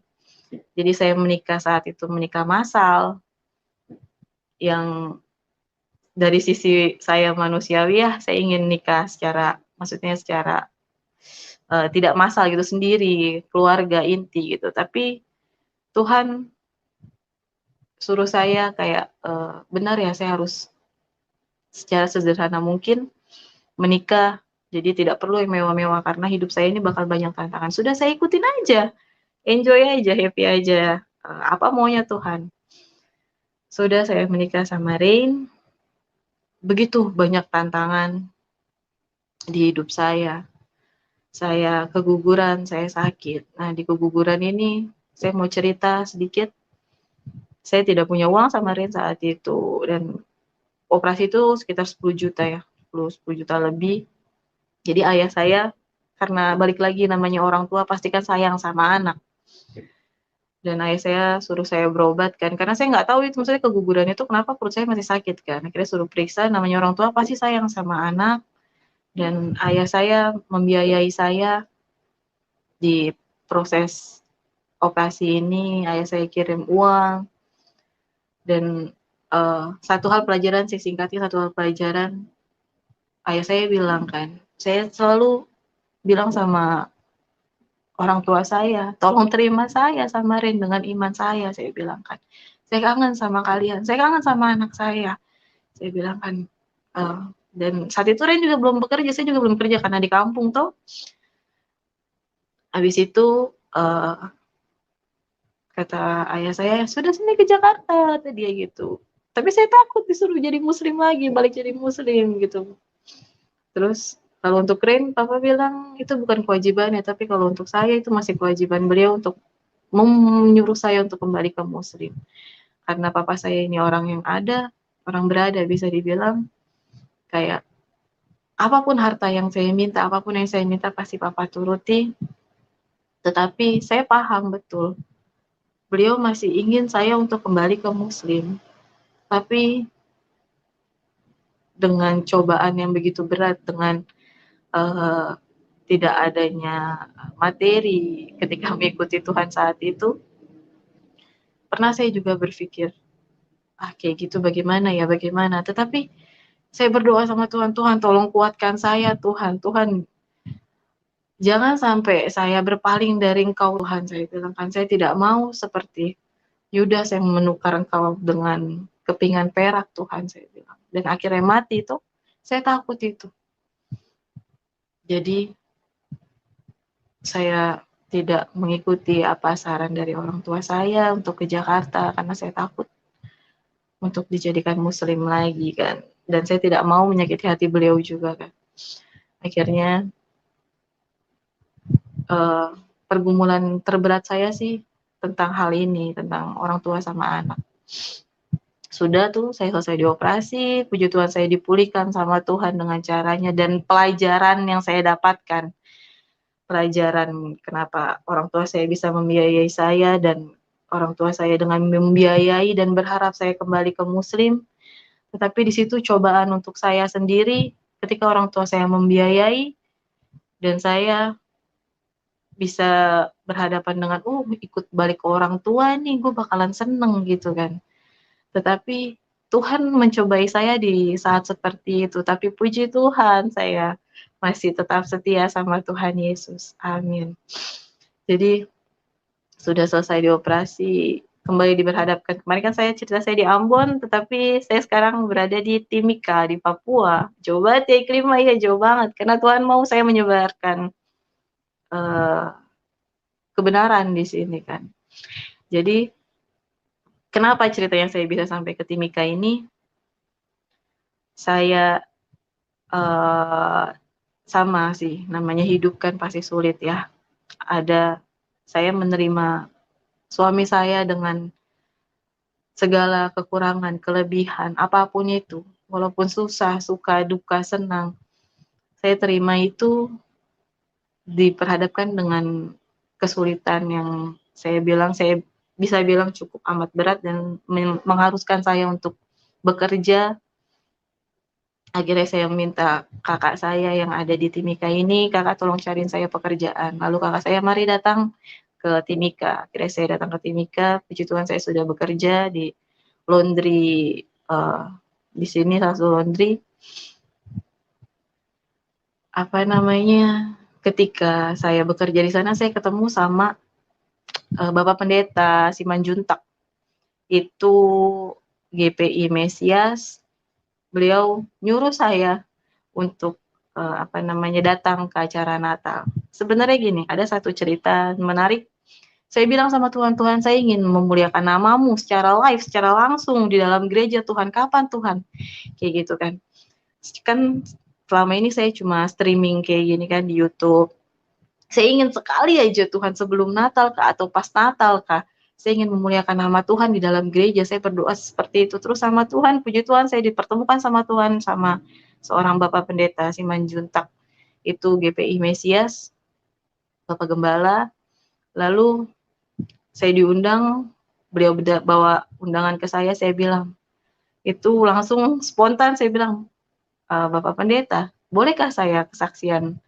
Jadi saya menikah saat itu menikah massal, yang dari sisi saya manusiawi ya, saya ingin nikah secara, maksudnya secara tidak massal gitu, sendiri, keluarga inti gitu. Tapi Tuhan suruh saya kayak, benar ya, saya harus secara sederhana mungkin menikah, jadi tidak perlu yang mewah-mewah karena hidup saya ini bakal banyak tantangan. Sudah saya ikutin aja, enjoy aja, happy aja, apa maunya Tuhan. Sudah saya menikah sama Rain, begitu banyak tantangan di hidup saya. Saya keguguran, saya sakit. Nah, di keguguran ini saya mau cerita sedikit. Saya tidak punya uang sama Rain saat itu, dan operasi itu sekitar 10 juta ya, 10 juta lebih. Jadi ayah saya, karena balik lagi namanya orang tua pasti kan sayang sama anak. Dan ayah saya suruh saya berobat kan, karena saya nggak tahu itu maksudnya keguguran itu kenapa perut saya masih sakit kan. Akhirnya suruh periksa, namanya orang tua pasti sayang sama anak. dan ayah saya membiayai saya di proses operasi ini. Ayah saya kirim uang, dan satu hal pelajaran, saya singkatnya, satu hal pelajaran, ayah saya bilang kan, saya selalu bilang sama orang tua saya, tolong terima saya sama Rin dengan iman saya bilang kan. Saya kangen sama kalian, saya kangen sama anak saya bilang kan. Dan saat itu Rin juga belum bekerja, saya juga belum kerja karena di kampung tuh. Habis itu kata ayah saya, sudah sini ke Jakarta, kata dia gitu. Tapi saya takut disuruh jadi muslim lagi, balik jadi muslim gitu. Terus kalau untuk Rin, papa bilang itu bukan kewajibannya, tapi kalau untuk saya itu masih kewajiban beliau untuk menyuruh saya untuk kembali ke muslim. Karena papa saya ini orang yang ada, orang berada, bisa dibilang kayak apapun harta yang saya minta, apapun yang saya minta pasti papa turuti. Tetapi saya paham betul, beliau masih ingin saya untuk kembali ke muslim. Tapi dengan cobaan yang begitu berat, dengan tidak adanya materi ketika mengikuti Tuhan saat itu, pernah saya juga berpikir, kayak gitu bagaimana ya, bagaimana. Tetapi saya berdoa sama Tuhan, Tuhan tolong kuatkan saya, Tuhan, Tuhan jangan sampai saya berpaling dari Engkau, Tuhan, saya bilang kan. Saya tidak mau seperti Yudas yang menukar Engkau dengan kepingan perak, Tuhan, saya bilang. Dan akhirnya mati itu, saya takut itu. Jadi saya tidak mengikuti apa saran dari orang tua saya untuk ke Jakarta karena saya takut untuk dijadikan muslim lagi kan. Dan saya tidak mau menyakiti hati beliau juga kan. Akhirnya pergumulan terberat saya sih tentang hal ini, tentang orang tua sama anak. Sudah tuh saya selesai dioperasi, puji Tuhan saya dipulihkan sama Tuhan dengan caranya, dan pelajaran yang saya dapatkan, pelajaran kenapa orang tua saya bisa membiayai saya, dan orang tua saya dengan membiayai dan berharap saya kembali ke muslim. Tetapi di situ cobaan untuk saya sendiri ketika orang tua saya membiayai dan saya bisa berhadapan dengan, ikut balik ke orang tua nih, gue bakalan seneng gitu kan. Tetapi Tuhan mencobai saya di saat seperti itu. Tapi puji Tuhan, saya masih tetap setia sama Tuhan Yesus. Amin. Jadi sudah selesai dioperasi, kembali diberhadapkan. Kemarin kan saya cerita saya di Ambon, tetapi saya sekarang berada di Timika, di Papua. Jauh banget ya iklimnya, ya jauh banget. Karena Tuhan mau saya menyebarkan kebenaran di sini kan. Jadi kenapa cerita yang saya bisa sampai ke Timika ini? Saya sama sih, namanya hidup kan pasti sulit ya. Saya menerima suami saya dengan segala kekurangan, kelebihan, apapun itu. Walaupun susah, suka, duka, senang, saya terima itu diperhadapkan dengan kesulitan yang saya bisa bilang cukup amat berat dan mengharuskan saya untuk bekerja. Akhirnya saya minta kakak saya yang ada di Timika ini, kakak tolong cariin saya pekerjaan. Lalu kakak saya, mari datang ke Timika. Akhirnya saya datang ke Timika, puji Tuhan saya sudah bekerja di laundry, di sini salah satu laundry. Ketika saya bekerja di sana, saya ketemu sama Bapak Pendeta Simanjuntak. Itu GPI Mesias. Beliau nyuruh saya untuk datang ke acara Natal. Sebenarnya gini, ada satu cerita menarik. Saya bilang sama Tuhan, Tuhan saya ingin memuliakan namamu secara live, secara langsung di dalam gereja, Tuhan. Kapan Tuhan? Kayak gitu kan. Kan selama ini saya cuma streaming kayak gini kan di YouTube. Saya ingin sekali aja Tuhan sebelum Natal kah atau pas Natal kah, saya ingin memuliakan nama Tuhan di dalam gereja. Saya berdoa seperti itu terus sama Tuhan. Puji Tuhan saya dipertemukan sama Tuhan sama seorang Bapak Pendeta Simanjuntak, itu GPI Mesias, Bapak Gembala. Lalu saya diundang, beliau bawa undangan ke saya bilang, itu langsung spontan saya bilang, Bapak Pendeta, bolehkah saya kesaksian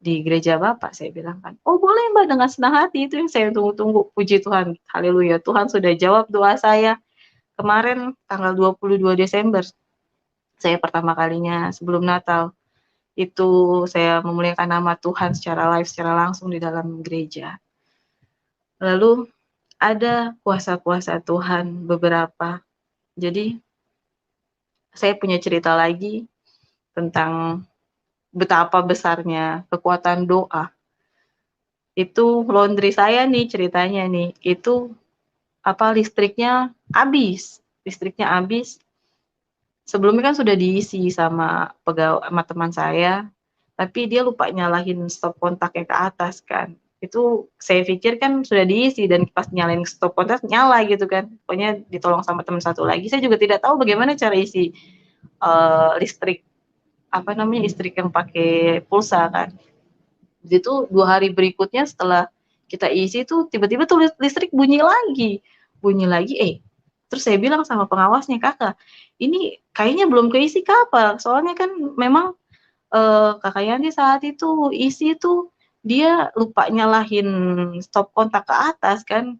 di gereja Bapak? Saya bilang kan. Oh boleh Mbak, dengan senang hati, itu yang saya tunggu-tunggu. Puji Tuhan, haleluya, Tuhan sudah jawab doa saya. Kemarin tanggal 22 Desember, saya pertama kalinya sebelum Natal, itu saya memuliakan nama Tuhan secara live, secara langsung di dalam gereja. Lalu ada kuasa-kuasa Tuhan beberapa. Jadi saya punya cerita lagi tentang betapa besarnya kekuatan doa. Itu laundry saya nih ceritanya nih, itu listriknya habis. Listriknya habis. Sebelumnya kan sudah diisi sama sama teman saya, tapi dia lupa nyalahin stop kontaknya ke atas kan. Itu saya pikir kan sudah diisi dan pas nyalain stop kontak nyala gitu kan. Pokoknya ditolong sama teman satu lagi. Saya juga tidak tahu bagaimana cara isi listrik listrik yang pakai pulsa kan. Itu 2 hari berikutnya setelah kita isi tuh tiba-tiba tuh listrik bunyi lagi, terus saya bilang sama pengawasnya, "Kakak, ini kayaknya belum keisi kapal." Soalnya kan memang Kakak Yanti saat itu isi tuh dia lupa nyalahin stop kontak ke atas kan.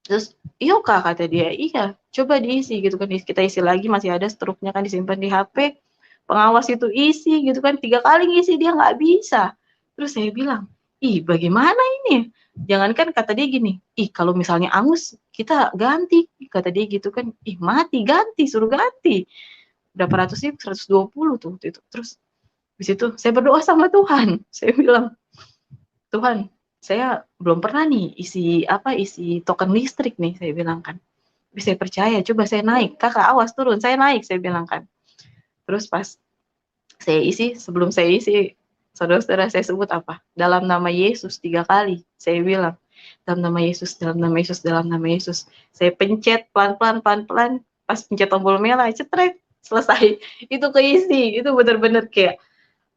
Terus, "Iya Kak," kata dia, "iya, coba diisi," gitu kan. Kita isi lagi, masih ada struknya kan disimpan di HP. Pengawas itu isi gitu kan, 3 kali ngisi dia nggak bisa. Terus saya bilang, "Ih, bagaimana ini?" Jangankan kata dia gini, "Ih, kalau misalnya angus kita ganti," kata dia gitu kan. "Ih, mati, ganti, suruh ganti." Berapa ratus ribu, 120 tuh waktu itu. Terus di situ saya berdoa sama Tuhan. Saya bilang, "Tuhan, saya belum pernah nih isi token listrik nih," saya bilang kan. "Tapi saya percaya, coba saya naik. Kakak awas turun, saya naik," saya bilang kan. Terus pas saya isi, sebelum saya isi, saudara-saudara saya sebut apa? Dalam nama Yesus 3 kali. Saya bilang, dalam nama Yesus, dalam nama Yesus, dalam nama Yesus. Saya pencet pelan-pelan, pelan-pelan, pas pencet tombol merah, cetret, selesai. Itu keisi, itu bener-bener kayak,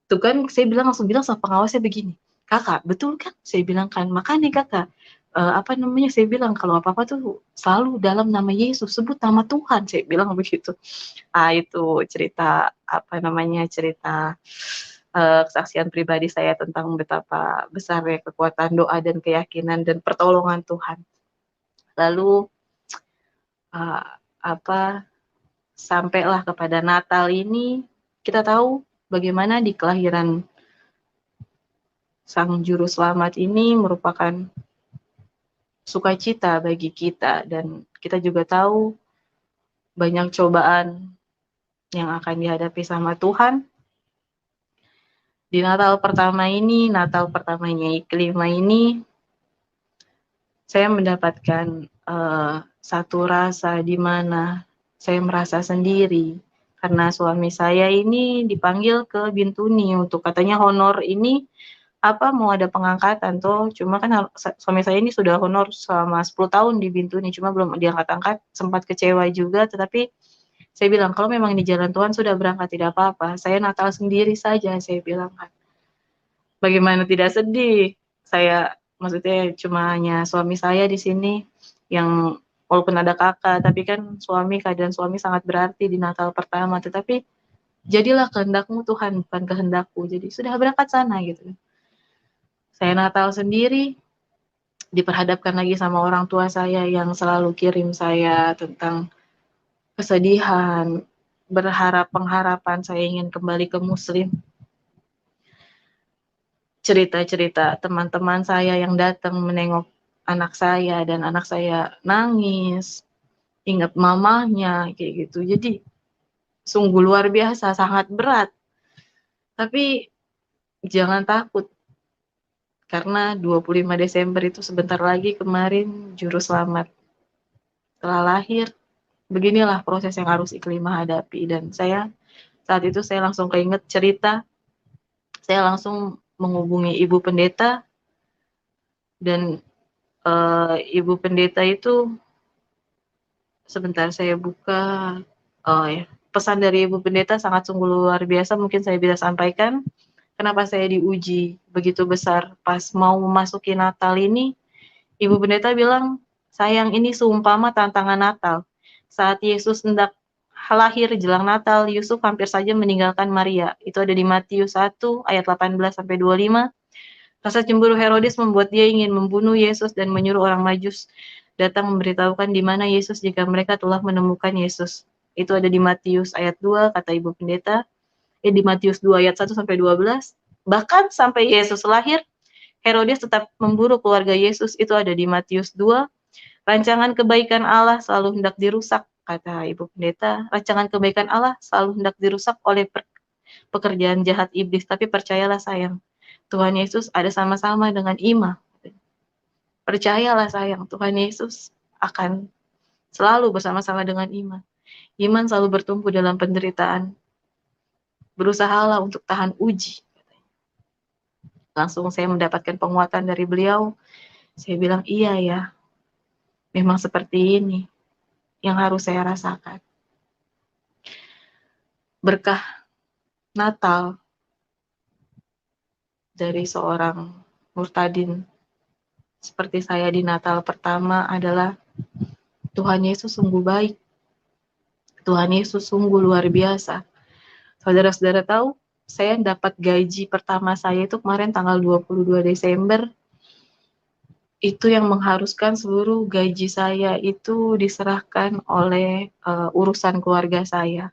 tuh kan saya langsung bilang sama pengawasnya begini, "Kakak, betul kan?" Saya bilang kan, "Makanya Kakak, saya bilang, "Kalau apa-apa tuh selalu dalam nama Yesus, sebut nama Tuhan," saya bilang begitu. Itu cerita, cerita, kesaksian pribadi saya tentang betapa besarnya kekuatan doa dan keyakinan dan pertolongan Tuhan. Lalu, eee, apa, sampailah kepada Natal ini, kita tahu bagaimana di kelahiran Sang Juru Selamat ini merupakan sukacita bagi kita, dan kita juga tahu banyak cobaan yang akan dihadapi sama Tuhan. Di Natal pertamanya kelima ini, saya mendapatkan satu rasa di mana saya merasa sendiri karena suami saya ini dipanggil ke Bintuni untuk katanya honor ini mau ada pengangkatan toh, cuma kan suami saya ini sudah honor selama 10 tahun di Bintuni, cuma belum diangkat-angkat, sempat kecewa juga, tetapi saya bilang, "Kalau memang ini jalan Tuhan sudah berangkat tidak apa-apa, saya Natal sendiri saja," saya bilang kan. Bagaimana tidak sedih, maksudnya cuma hanya suami saya di sini yang walaupun ada kakak, tapi kan keadaan suami sangat berarti di Natal pertama, tetapi jadilah kehendak-Mu Tuhan, bukan kehendakku, jadi sudah berangkat sana gitu. Saya Natal sendiri, diperhadapkan lagi sama orang tua saya yang selalu kirim saya tentang kesedihan, pengharapan saya ingin kembali ke Muslim. Cerita-cerita teman-teman saya yang datang menengok anak saya dan anak saya nangis, ingat mamahnya, kayak gitu. Jadi sungguh luar biasa, sangat berat. Tapi jangan takut, karena 25 Desember itu sebentar lagi kemarin Juru Selamat telah lahir. Beginilah proses yang harus Iklima hadapi, dan saat itu saya langsung keinget cerita, saya langsung menghubungi Ibu Pendeta, dan Ibu Pendeta itu sebentar saya buka, pesan dari Ibu Pendeta sangat sungguh luar biasa, mungkin saya bisa sampaikan kenapa saya diuji begitu besar. Pas mau memasuki Natal ini, Ibu Pendeta bilang, "Sayang, ini seumpama tantangan Natal. Saat Yesus hendak lahir jelang Natal, Yusuf hampir saja meninggalkan Maria. Itu ada di Matius 1 ayat 18-25. Rasa cemburu Herodes membuat dia ingin membunuh Yesus dan menyuruh orang Majus datang memberitahukan di mana Yesus jika mereka telah menemukan Yesus. Itu ada di Matius ayat 2, kata Ibu Pendeta. Di Matius 2 ayat 1-12. Bahkan sampai Yesus lahir, Herodes tetap memburu keluarga Yesus. Itu ada di Matius 2. Rancangan kebaikan Allah selalu hendak dirusak, kata Ibu Pendeta. Rancangan kebaikan Allah selalu hendak dirusak oleh pekerjaan jahat iblis. Tapi percayalah sayang, Tuhan Yesus ada sama-sama dengan Ima. Percayalah sayang, Tuhan Yesus akan selalu bersama-sama dengan iman. Iman selalu bertumbuh dalam penderitaan. Berusahalah untuk tahan uji. Langsung saya mendapatkan penguatan dari beliau. Saya bilang, iya ya, memang seperti ini yang harus saya rasakan. Berkah Natal dari seorang murtadin seperti saya di Natal pertama adalah Tuhan Yesus sungguh baik. Tuhan Yesus sungguh luar biasa. Saudara-saudara tahu, saya dapat gaji pertama saya itu kemarin tanggal 22 Desember. Itu yang mengharuskan seluruh gaji saya itu diserahkan oleh urusan keluarga saya.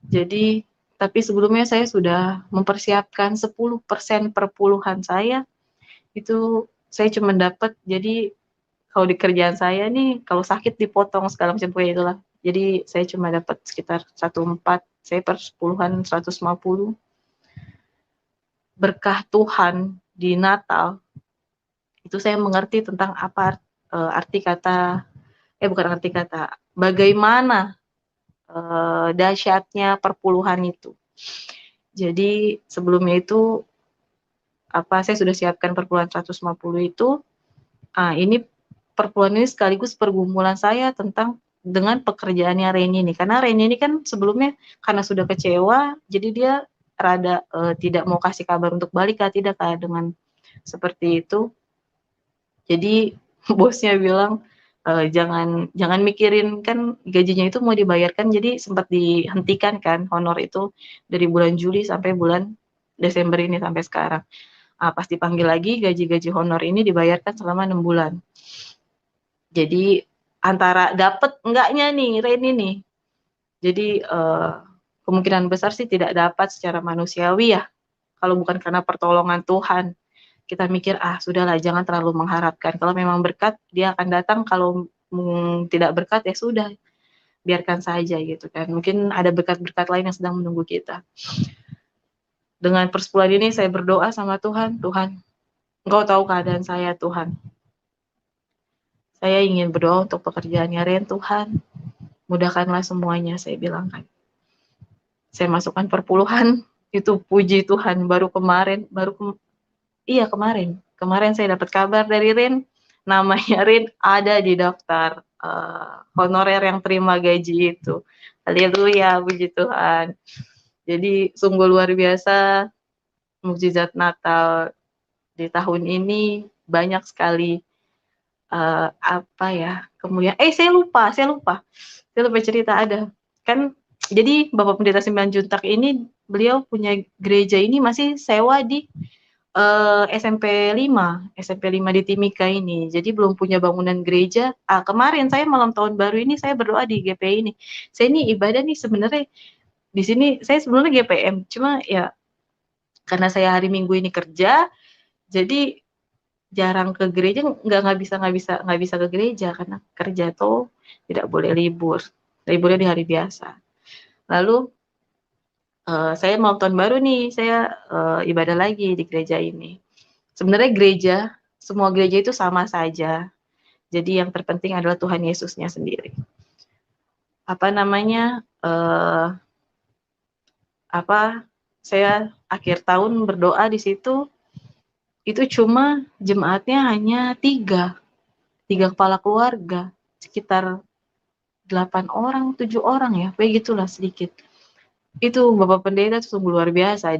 Jadi, tapi sebelumnya saya sudah mempersiapkan 10% perpuluhan saya. Itu saya cuma dapat, jadi kalau di kerjaan saya nih, kalau sakit dipotong segala macam itulah. Jadi saya cuma dapat sekitar 1/4, saya per 10-an 150. Berkah Tuhan di Natal, itu saya mengerti tentang apa arti kata, bukan arti kata, bagaimana dahsyatnya perpuluhan itu. Jadi sebelumnya itu saya sudah siapkan perpuluhan 150 itu. Ini perpuluhan ini sekaligus pergumulan saya dengan pekerjaannya Reni ini. Karena Reni ini kan sebelumnya karena sudah kecewa, jadi dia rada tidak mau kasih kabar untuk balik, tidak dengan seperti itu. Jadi bosnya bilang, jangan mikirin, kan gajinya itu mau dibayarkan, jadi sempat dihentikan kan honor itu dari bulan Juli sampai bulan Desember ini sampai sekarang. Pas dipanggil lagi, gaji honor ini dibayarkan selama 6 bulan. Jadi antara dapat enggaknya nih Reni nih. Jadi kemungkinan besar sih tidak dapat secara manusiawi ya. Kalau bukan karena pertolongan Tuhan. Kita mikir, sudahlah, jangan terlalu mengharapkan. Kalau memang berkat, dia akan datang. Kalau tidak berkat, ya sudah, biarkan saja gitu kan. Mungkin ada berkat-berkat lain yang sedang menunggu kita. Dengan persepuluhan ini, saya berdoa sama Tuhan, Tuhan, Engkau tahu keadaan saya, Tuhan. Saya ingin berdoa untuk pekerjaannya Ren, Tuhan. Mudahkanlah semuanya, saya bilang kan. Saya masukkan perpuluhan, itu puji Tuhan, kemarin saya dapat kabar dari Rin, namanya Rin ada di daftar honorer yang terima gaji itu. Haleluya, puji Tuhan. Jadi sungguh luar biasa mukjizat Natal di tahun ini, banyak sekali kemudian saya lupa cerita ada. Kan jadi Bapak Pendeta Simanjuntak ini, beliau punya gereja ini masih sewa di SMP 5 di Timika ini. Jadi belum punya bangunan gereja. Kemarin saya malam tahun baru ini saya berdoa di GPI ini. Saya ini ibadah nih sebenarnya di sini, saya sebenarnya GPM, cuma ya karena saya hari Minggu ini kerja, jadi jarang ke gereja, nggak bisa ke gereja karena kerja tuh tidak boleh libur. Liburnya di hari biasa. Lalu saya mau tahun baru nih, saya ibadah lagi di gereja ini. Sebenarnya semua gereja itu sama saja. Jadi yang terpenting adalah Tuhan Yesusnya sendiri. Saya akhir tahun berdoa di situ, itu cuma jemaatnya hanya 3 kepala keluarga, sekitar 8 orang, 7 orang ya, begitulah sedikit. Itu Bapak Pendeta sungguh luar biasa,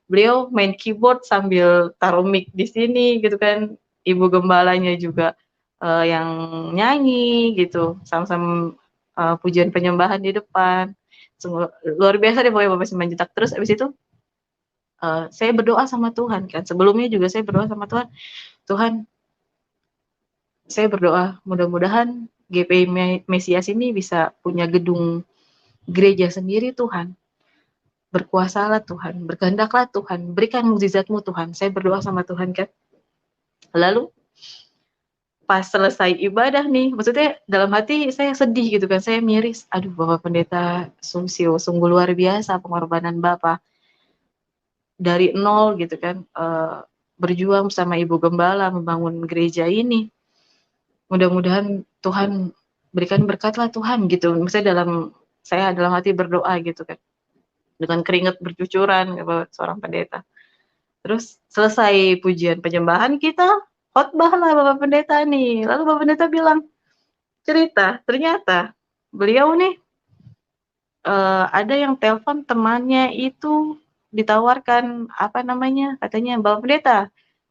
beliau main keyboard sambil taruh mic di sini gitu kan, Ibu Gembalanya juga yang nyanyi gitu, sama-sama pujian penyembahan di depan. Sungguh luar biasa deh pokoknya Bapak Simanjuntak. Terus abis itu saya berdoa sama Tuhan kan. Sebelumnya juga saya berdoa sama Tuhan. Tuhan, saya berdoa mudah-mudahan GPI Mesias ini bisa punya gedung gereja sendiri Tuhan. Berkuasalah Tuhan, berkehendaklah Tuhan, berikan mukjizat-Mu Tuhan. Saya berdoa sama Tuhan kan. Lalu pas selesai ibadah nih, maksudnya dalam hati saya sedih gitu kan, saya miris. Aduh, Bapak Pendeta Sumsio, sungguh luar biasa pengorbanan Bapak. Dari nol gitu kan, berjuang sama Ibu Gembala membangun gereja ini. Mudah-mudahan Tuhan berikan berkat-lah Tuhan gitu. Maksudnya saya dalam hati berdoa gitu kan. Dengan keringat bercucuran seorang pendeta. Terus selesai pujian penyembahan kita khotbah lah Bapak Pendeta nih. Lalu Bapak Pendeta bilang, cerita ternyata beliau nih ada yang telepon temannya itu ditawarkan apa namanya, katanya, Bapak Pendeta,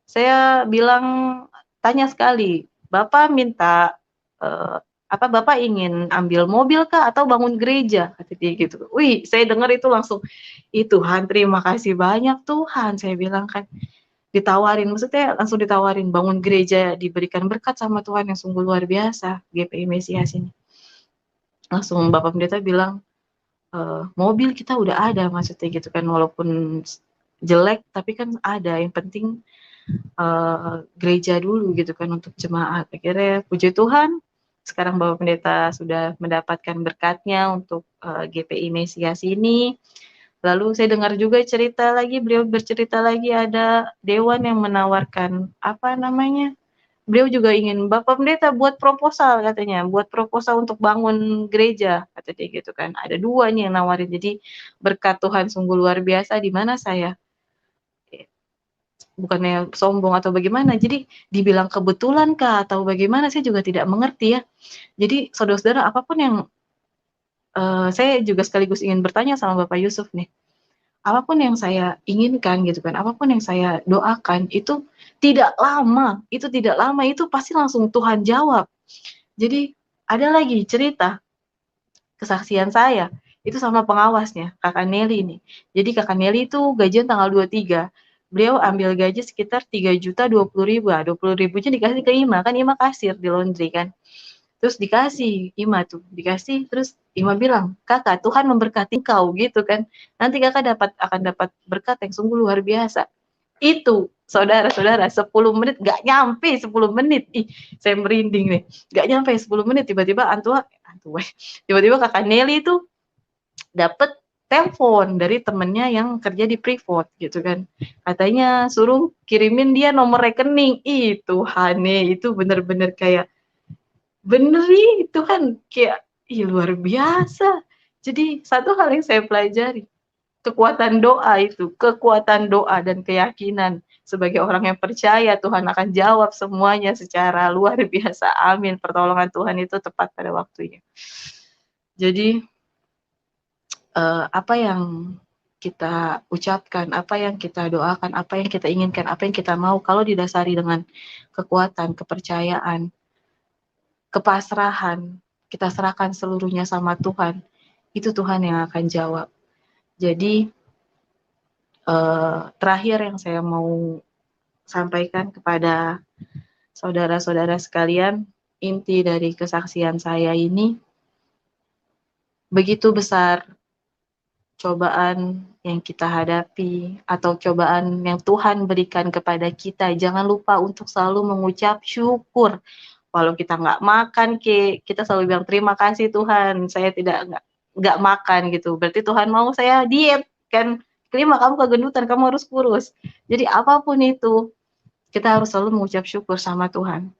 saya bilang tanya sekali, Bapak minta Bapak ingin ambil mobil kah atau bangun gereja? Kata dia gitu. Wih, saya dengar itu langsung, Tuhan terima kasih banyak Tuhan, saya bilang kan. Ditawarin, maksudnya langsung ditawarin bangun gereja, diberikan berkat sama Tuhan yang sungguh luar biasa, GPI Mesias ini. Langsung Bapak Pendeta bilang, mobil kita udah ada, maksudnya gitu kan, walaupun jelek tapi kan ada, yang penting gereja dulu gitu kan untuk jemaat. Akhirnya puji Tuhan, sekarang Bapak Pendeta sudah mendapatkan berkatnya untuk GPI Mesias ini. Lalu saya dengar juga cerita lagi, beliau bercerita lagi ada dewan yang menawarkan apa namanya, beliau juga ingin, Bapak Pendeta buat proposal katanya, buat proposal untuk bangun gereja, kata dia gitu kan. Ada 2 nih yang nawarin, jadi berkat Tuhan sungguh luar biasa, di mana saya bukannya sombong atau bagaimana, jadi dibilang kebetulan kah atau bagaimana saya juga tidak mengerti ya. Jadi saudara-saudara, apapun yang saya juga sekaligus ingin bertanya sama Bapak Yusuf nih, apapun yang saya inginkan gitu kan, apapun yang saya doakan itu tidak lama, itu pasti langsung Tuhan jawab. Jadi ada lagi cerita kesaksian saya, itu sama pengawasnya, Kakak Nelly ini. Jadi Kakak Nelly itu gajian tanggal 23, beliau ambil gaji sekitar 3.020.000, 20.000-nya dikasih ke Ima, kan Ima kasir di laundry kan. Terus dikasih, dikasih, terus Ima bilang, Kakak, Tuhan memberkati kau gitu kan. Nanti Kakak akan dapat berkat yang sungguh luar biasa. Itu, saudara-saudara, 10 menit, gak nyampe 10 menit. Ih, saya merinding nih. Gak nyampe 10 menit, tiba-tiba tiba-tiba Kakak Nelly itu dapat telepon dari temennya yang kerja di Freeport gitu kan. Katanya suruh kirimin dia nomor rekening. Ih, Tuhane, itu bener-bener kayak bener nih, itu kan kayak luar biasa. Jadi satu hal yang saya pelajari, kekuatan doa dan keyakinan sebagai orang yang percaya Tuhan akan jawab semuanya secara luar biasa. Amin. Pertolongan Tuhan itu tepat pada waktunya. Jadi apa yang kita ucapkan, apa yang kita doakan, apa yang kita inginkan, apa yang kita mau, kalau didasari dengan kekuatan, kepercayaan, kepasrahan, kita serahkan seluruhnya sama Tuhan, itu Tuhan yang akan jawab. Jadi terakhir yang saya mau sampaikan kepada saudara-saudara sekalian, inti dari kesaksian saya ini, begitu besar cobaan yang kita hadapi atau cobaan yang Tuhan berikan kepada kita, jangan lupa untuk selalu mengucap syukur. Walau kita nggak makan, kita selalu bilang terima kasih Tuhan, saya nggak makan gitu. Berarti Tuhan mau saya diet kan? Terima, kamu kegendutan, kamu harus kurus. Jadi apapun itu, kita harus selalu mengucap syukur sama Tuhan.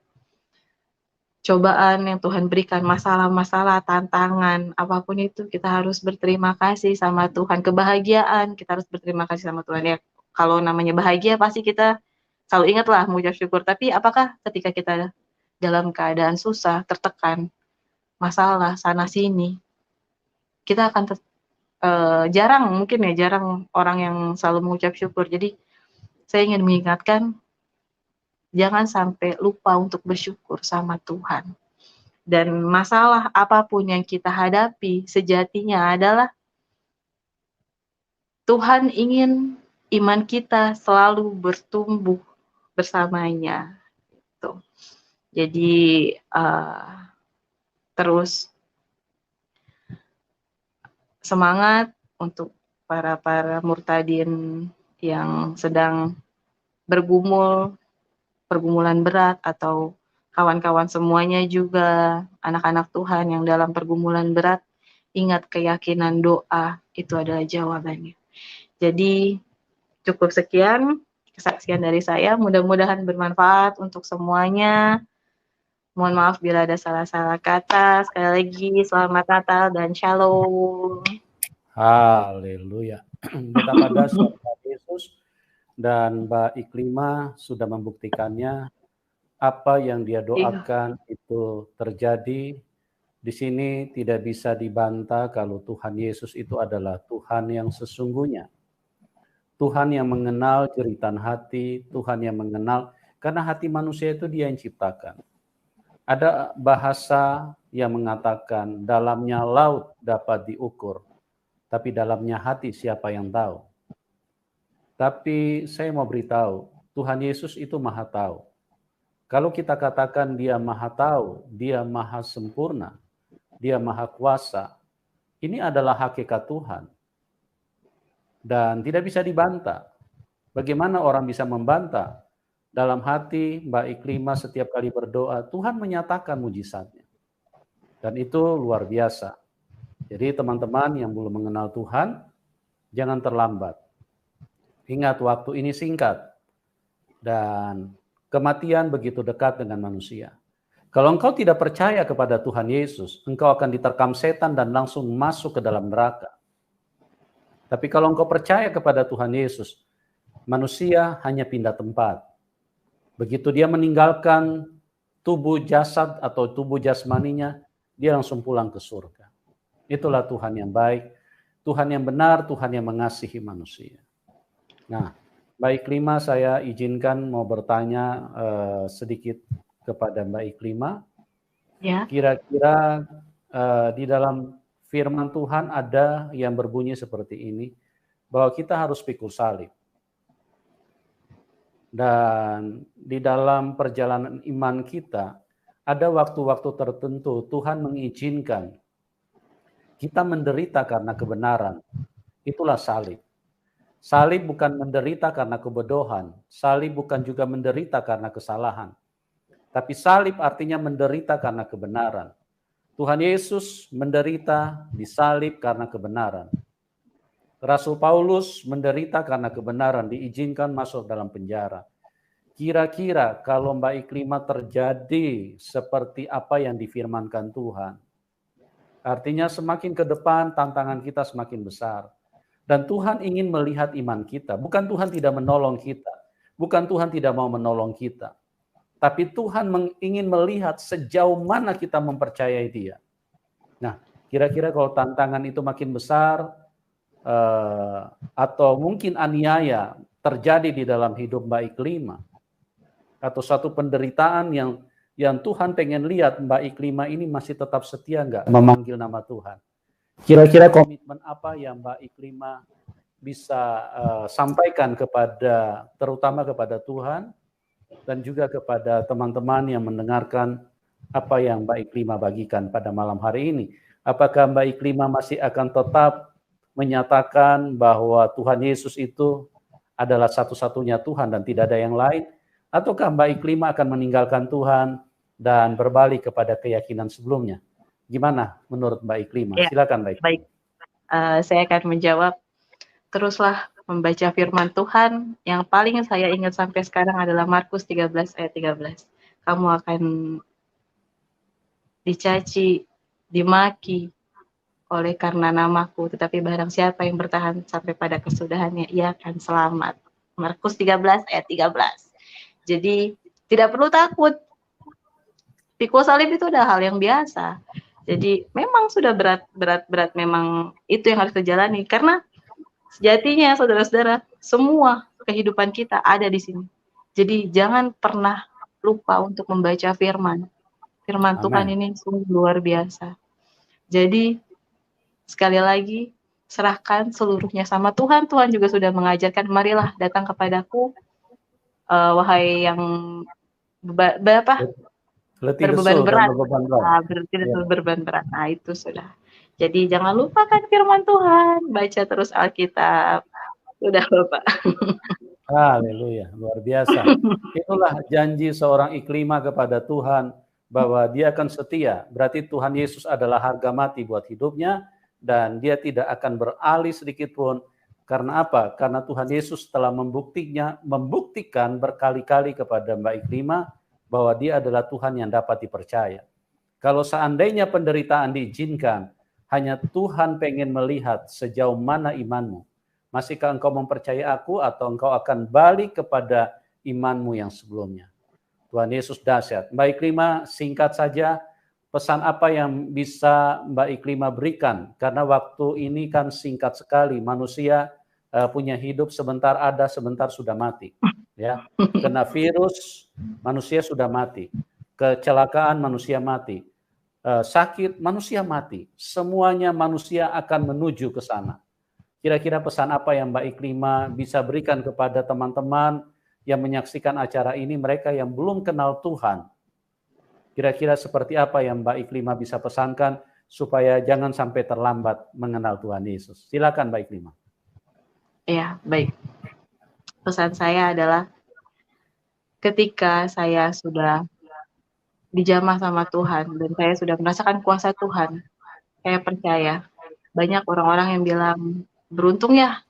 Cobaan yang Tuhan berikan, masalah-masalah, tantangan, apapun itu kita harus berterima kasih sama Tuhan. Kebahagiaan, kita harus berterima kasih sama Tuhan ya. Kalau namanya bahagia pasti kita selalu ingatlah mengucap syukur. Tapi apakah ketika kita dalam keadaan susah, tertekan, masalah sana sini, kita akan jarang orang yang selalu mengucap syukur. Jadi saya ingin mengingatkan, jangan sampai lupa untuk bersyukur sama Tuhan. Dan masalah apapun yang kita hadapi sejatinya adalah Tuhan ingin iman kita selalu bertumbuh bersamanya, gitu. Jadi, terus semangat untuk para murtadin yang sedang bergumul, pergumulan berat, atau kawan-kawan semuanya juga, anak-anak Tuhan yang dalam pergumulan berat, ingat keyakinan doa itu adalah jawabannya. Jadi cukup sekian kesaksian dari saya, mudah-mudahan bermanfaat untuk semuanya. Mohon maaf bila ada salah-salah kata. Sekali lagi selamat Natal dan Shalom. Haleluya. Betapa dahsyat Yesus, dan Mbak Iklima sudah membuktikannya. Apa yang dia doakan itu terjadi. Di sini tidak bisa dibantah kalau Tuhan Yesus itu adalah Tuhan yang sesungguhnya. Tuhan yang mengenal jeritan hati, Tuhan yang mengenal, karena hati manusia itu Dia yang ciptakan. Ada bahasa yang mengatakan dalamnya laut dapat diukur, tapi dalamnya hati siapa yang tahu. Tapi saya mau beritahu, Tuhan Yesus itu Maha Tahu. Kalau kita katakan Dia Maha Tahu, Dia Maha Sempurna, Dia Maha Kuasa, ini adalah hakikat Tuhan. Dan tidak bisa dibantah. Bagaimana orang bisa membantah? Dalam hati Mbak Iklima setiap kali berdoa, Tuhan menyatakan mujizatnya. Dan itu luar biasa. Jadi teman-teman yang belum mengenal Tuhan, jangan terlambat. Ingat, waktu ini singkat. Dan kematian begitu dekat dengan manusia. Kalau engkau tidak percaya kepada Tuhan Yesus, engkau akan diterkam setan dan langsung masuk ke dalam neraka. Tapi kalau engkau percaya kepada Tuhan Yesus, manusia hanya pindah tempat. Begitu dia meninggalkan tubuh jasad atau tubuh jasmaninya, dia langsung pulang ke surga. Itulah Tuhan yang baik, Tuhan yang benar, Tuhan yang mengasihi manusia. Nah, Mbak Iklima, saya izinkan mau bertanya sedikit kepada Mbak Iklima. Ya. Kira-kira di dalam firman Tuhan ada yang berbunyi seperti ini, bahwa kita harus pikul salib. Dan di dalam perjalanan iman kita, ada waktu-waktu tertentu Tuhan mengizinkan kita menderita karena kebenaran. Itulah salib. Salib bukan menderita karena kebodohan. Salib bukan juga menderita karena kesalahan. Tapi salib artinya menderita karena kebenaran. Tuhan Yesus menderita disalib karena kebenaran. Rasul Paulus menderita karena kebenaran, diizinkan masuk dalam penjara. Kira-kira kalau Mbak Iklima terjadi seperti apa yang difirmankan Tuhan, artinya semakin ke depan tantangan kita semakin besar. Dan Tuhan ingin melihat iman kita. Bukan Tuhan tidak menolong kita. Bukan Tuhan tidak mau menolong kita. Tapi Tuhan ingin melihat sejauh mana kita mempercayai Dia. Nah, kira-kira kalau tantangan itu makin besar, atau mungkin aniaya terjadi di dalam hidup Mbak Iklima, atau satu penderitaan yang Tuhan pengen lihat Mbak Iklima ini masih tetap setia nggak memanggil nama Tuhan. Kira-kira komitmen apa yang Mbak Iklima bisa sampaikan terutama kepada Tuhan, dan juga kepada teman-teman yang mendengarkan apa yang Mbak Iklima bagikan pada malam hari ini. Apakah Mbak Iklima masih akan tetap menyatakan bahwa Tuhan Yesus itu adalah satu-satunya Tuhan dan tidak ada yang lain? Ataukah Mbak Iklima akan meninggalkan Tuhan dan berbalik kepada keyakinan sebelumnya? Gimana menurut Mbak Iklima? Ya, silakan Mbak Iklima. Baik, saya akan menjawab. Teruslah membaca firman Tuhan. Yang paling saya ingat sampai sekarang adalah Markus 13 ayat 13. Kamu akan dicaci, dimaki oleh karena namaku, tetapi barang siapa yang bertahan sampai pada kesudahannya, ia akan selamat. Markus 13 ayat 13. Jadi tidak perlu takut. Pikul salib itu adalah hal yang biasa. Jadi memang sudah berat memang itu yang harus dijalani, karena sejatinya saudara-saudara, semua kehidupan kita ada di sini. Jadi jangan pernah lupa untuk membaca firman. Firman Tuhan Amin. ini sungguh luar biasa. Jadi sekali lagi serahkan seluruhnya sama Tuhan. Tuhan juga sudah mengajarkan, marilah datang kepadaku, wahai yang Letih lesu berbeban dan berat. berbeban berat. Ya. Berbeban berat. Nah, itu sudah. Jadi jangan lupakan firman Tuhan, baca terus Alkitab. Sudah, Bapak. Haleluya, luar biasa. Itulah janji seorang Iklima kepada Tuhan bahwa dia akan setia. Berarti Tuhan Yesus adalah harga mati buat hidupnya dan dia tidak akan beralih sedikit pun. Karena apa? Karena Tuhan Yesus telah membuktikan berkali-kali kepada Mbak Iklima bahwa dia adalah Tuhan yang dapat dipercaya. Kalau seandainya penderitaan diizinkan, hanya Tuhan pengen melihat sejauh mana imanmu. Masihkah engkau mempercayai aku atau engkau akan balik kepada imanmu yang sebelumnya? Tuhan Yesus dahsyat. Mbak Iklima, singkat saja, pesan apa yang bisa Mbak Iklima berikan? Karena waktu ini kan singkat sekali. Manusia punya hidup sebentar ada, sebentar sudah mati. Ya, kena virus, manusia sudah mati. Kecelakaan, manusia mati. Sakit, manusia mati. Semuanya manusia akan menuju ke sana. Kira-kira pesan apa yang Mbak Iklima bisa berikan kepada teman-teman yang menyaksikan acara ini, mereka yang belum kenal Tuhan? Kira-kira seperti apa yang Mbak Iklima bisa pesankan supaya jangan sampai terlambat mengenal Tuhan Yesus? Silakan Mbak Iklima. Ya, baik. Pesan saya adalah ketika saya sudah dijamah sama Tuhan dan saya sudah merasakan kuasa Tuhan, saya percaya banyak orang-orang yang bilang, beruntung ya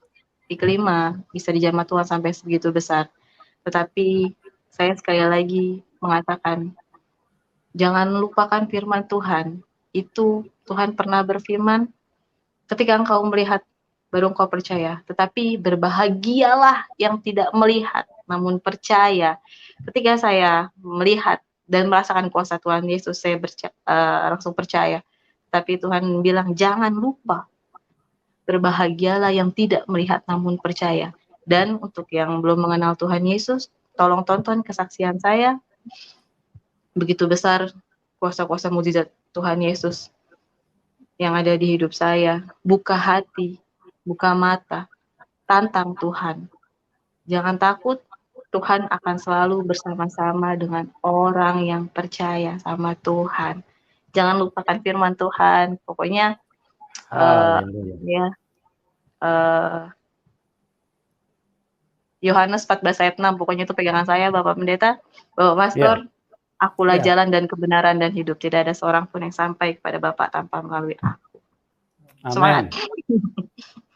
Iklima bisa dijamah Tuhan sampai segitu besar. Tetapi saya sekali lagi mengatakan, jangan lupakan firman Tuhan. Itu Tuhan pernah berfirman, ketika engkau melihat, baru engkau percaya. Tetapi berbahagialah yang tidak melihat, namun percaya. Ketika saya melihat dan merasakan kuasa Tuhan Yesus, saya langsung percaya. Tapi Tuhan bilang, jangan lupa, berbahagialah yang tidak melihat namun percaya. Dan untuk yang belum mengenal Tuhan Yesus, tolong tonton kesaksian saya. Begitu besar kuasa-kuasa mukjizat Tuhan Yesus yang ada di hidup saya. Buka hati, buka mata, tantang Tuhan. Jangan takut, Tuhan akan selalu bersama-sama dengan orang yang percaya sama Tuhan. Jangan lupakan firman Tuhan. Pokoknya ya, Yohanes 14 ayat 6, pokoknya itu pegangan saya, Bapak Pendeta, Bapak Pastor, akulah jalan dan kebenaran dan hidup. Tidak ada seorang pun yang sampai kepada Bapak tanpa melalui aku. Semangat.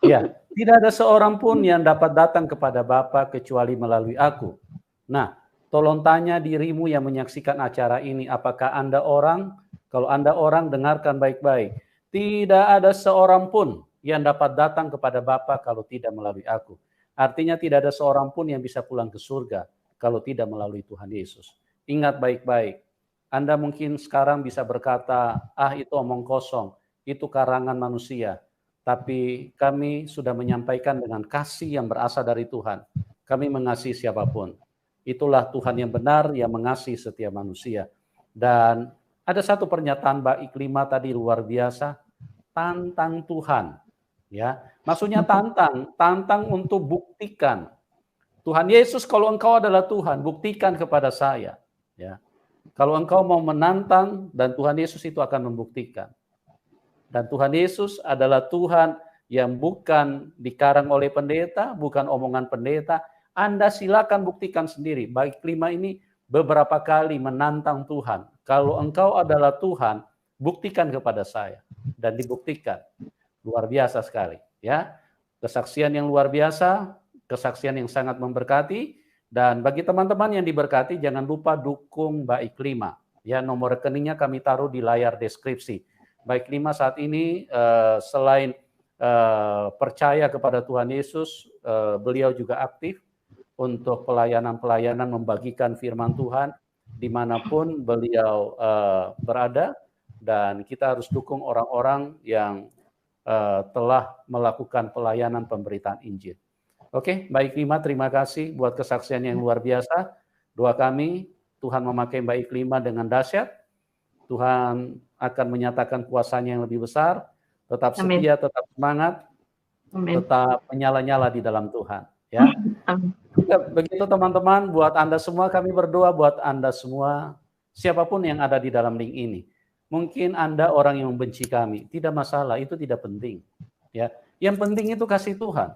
Ya, tidak ada seorang pun yang dapat datang kepada Bapa kecuali melalui aku. Nah, tolong tanya dirimu yang menyaksikan acara ini, apakah Anda orang? Kalau Anda orang, dengarkan baik-baik. Tidak ada seorang pun yang dapat datang kepada Bapa kalau tidak melalui aku. Artinya tidak ada seorang pun yang bisa pulang ke surga kalau tidak melalui Tuhan Yesus. Ingat baik-baik. Anda mungkin sekarang bisa berkata, itu omong kosong, itu karangan manusia. Tapi kami sudah menyampaikan dengan kasih yang berasal dari Tuhan. Kami mengasihi siapapun. Itulah Tuhan yang benar yang mengasihi setiap manusia. Dan ada satu pernyataan Mbak Iklima tadi luar biasa, tantang Tuhan. Ya, maksudnya tantang untuk buktikan. Tuhan Yesus, kalau engkau adalah Tuhan, buktikan kepada saya. Ya, kalau engkau mau menantang, dan Tuhan Yesus itu akan membuktikan. Dan Tuhan Yesus adalah Tuhan yang bukan dikarang oleh pendeta, bukan omongan pendeta. Anda silakan buktikan sendiri. Baik Iklima ini beberapa kali menantang Tuhan. Kalau engkau adalah Tuhan, buktikan kepada saya. Dan dibuktikan. Luar biasa sekali. Ya, kesaksian yang luar biasa, kesaksian yang sangat memberkati. Dan bagi teman-teman yang diberkati, jangan lupa dukung Mbak Iklima. Ya, nomor rekeningnya kami taruh di layar deskripsi. Mbak Iklima saat ini selain percaya kepada Tuhan Yesus, beliau juga aktif untuk pelayanan-pelayanan membagikan firman Tuhan dimanapun beliau berada, dan kita harus dukung orang-orang yang telah melakukan pelayanan pemberitaan Injil. Oke, Mbak Iklima, terima kasih buat kesaksian yang luar biasa. Doa kami, Tuhan memakai Mbak Iklima dengan dahsyat, Tuhan akan menyatakan kuasa-Nya yang lebih besar. Tetap Amin. setia, tetap semangat, Amin. tetap menyala-nyala di dalam Tuhan. Ya, Amin. begitu teman-teman. Buat Anda semua kami berdoa, buat Anda semua, siapapun yang ada di dalam link ini. Mungkin Anda orang yang membenci kami, tidak masalah, itu tidak penting. Ya, yang penting itu kasih Tuhan.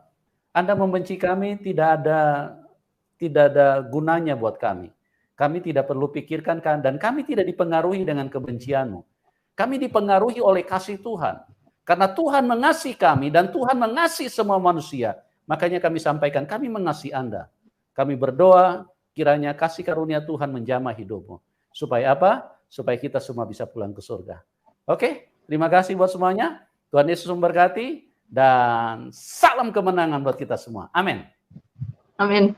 Anda membenci kami tidak ada gunanya buat kami. Kami tidak perlu pikirkan kan, dan kami tidak dipengaruhi dengan kebencianmu. Kami dipengaruhi oleh kasih Tuhan. Karena Tuhan mengasihi kami dan Tuhan mengasihi semua manusia. Makanya kami sampaikan, kami mengasihi Anda. Kami berdoa, kiranya kasih karunia Tuhan menjamah hidupmu. Supaya apa? Supaya kita semua bisa pulang ke surga. Oke, terima kasih buat semuanya. Tuhan Yesus memberkati dan salam kemenangan buat kita semua. Amin. Amin.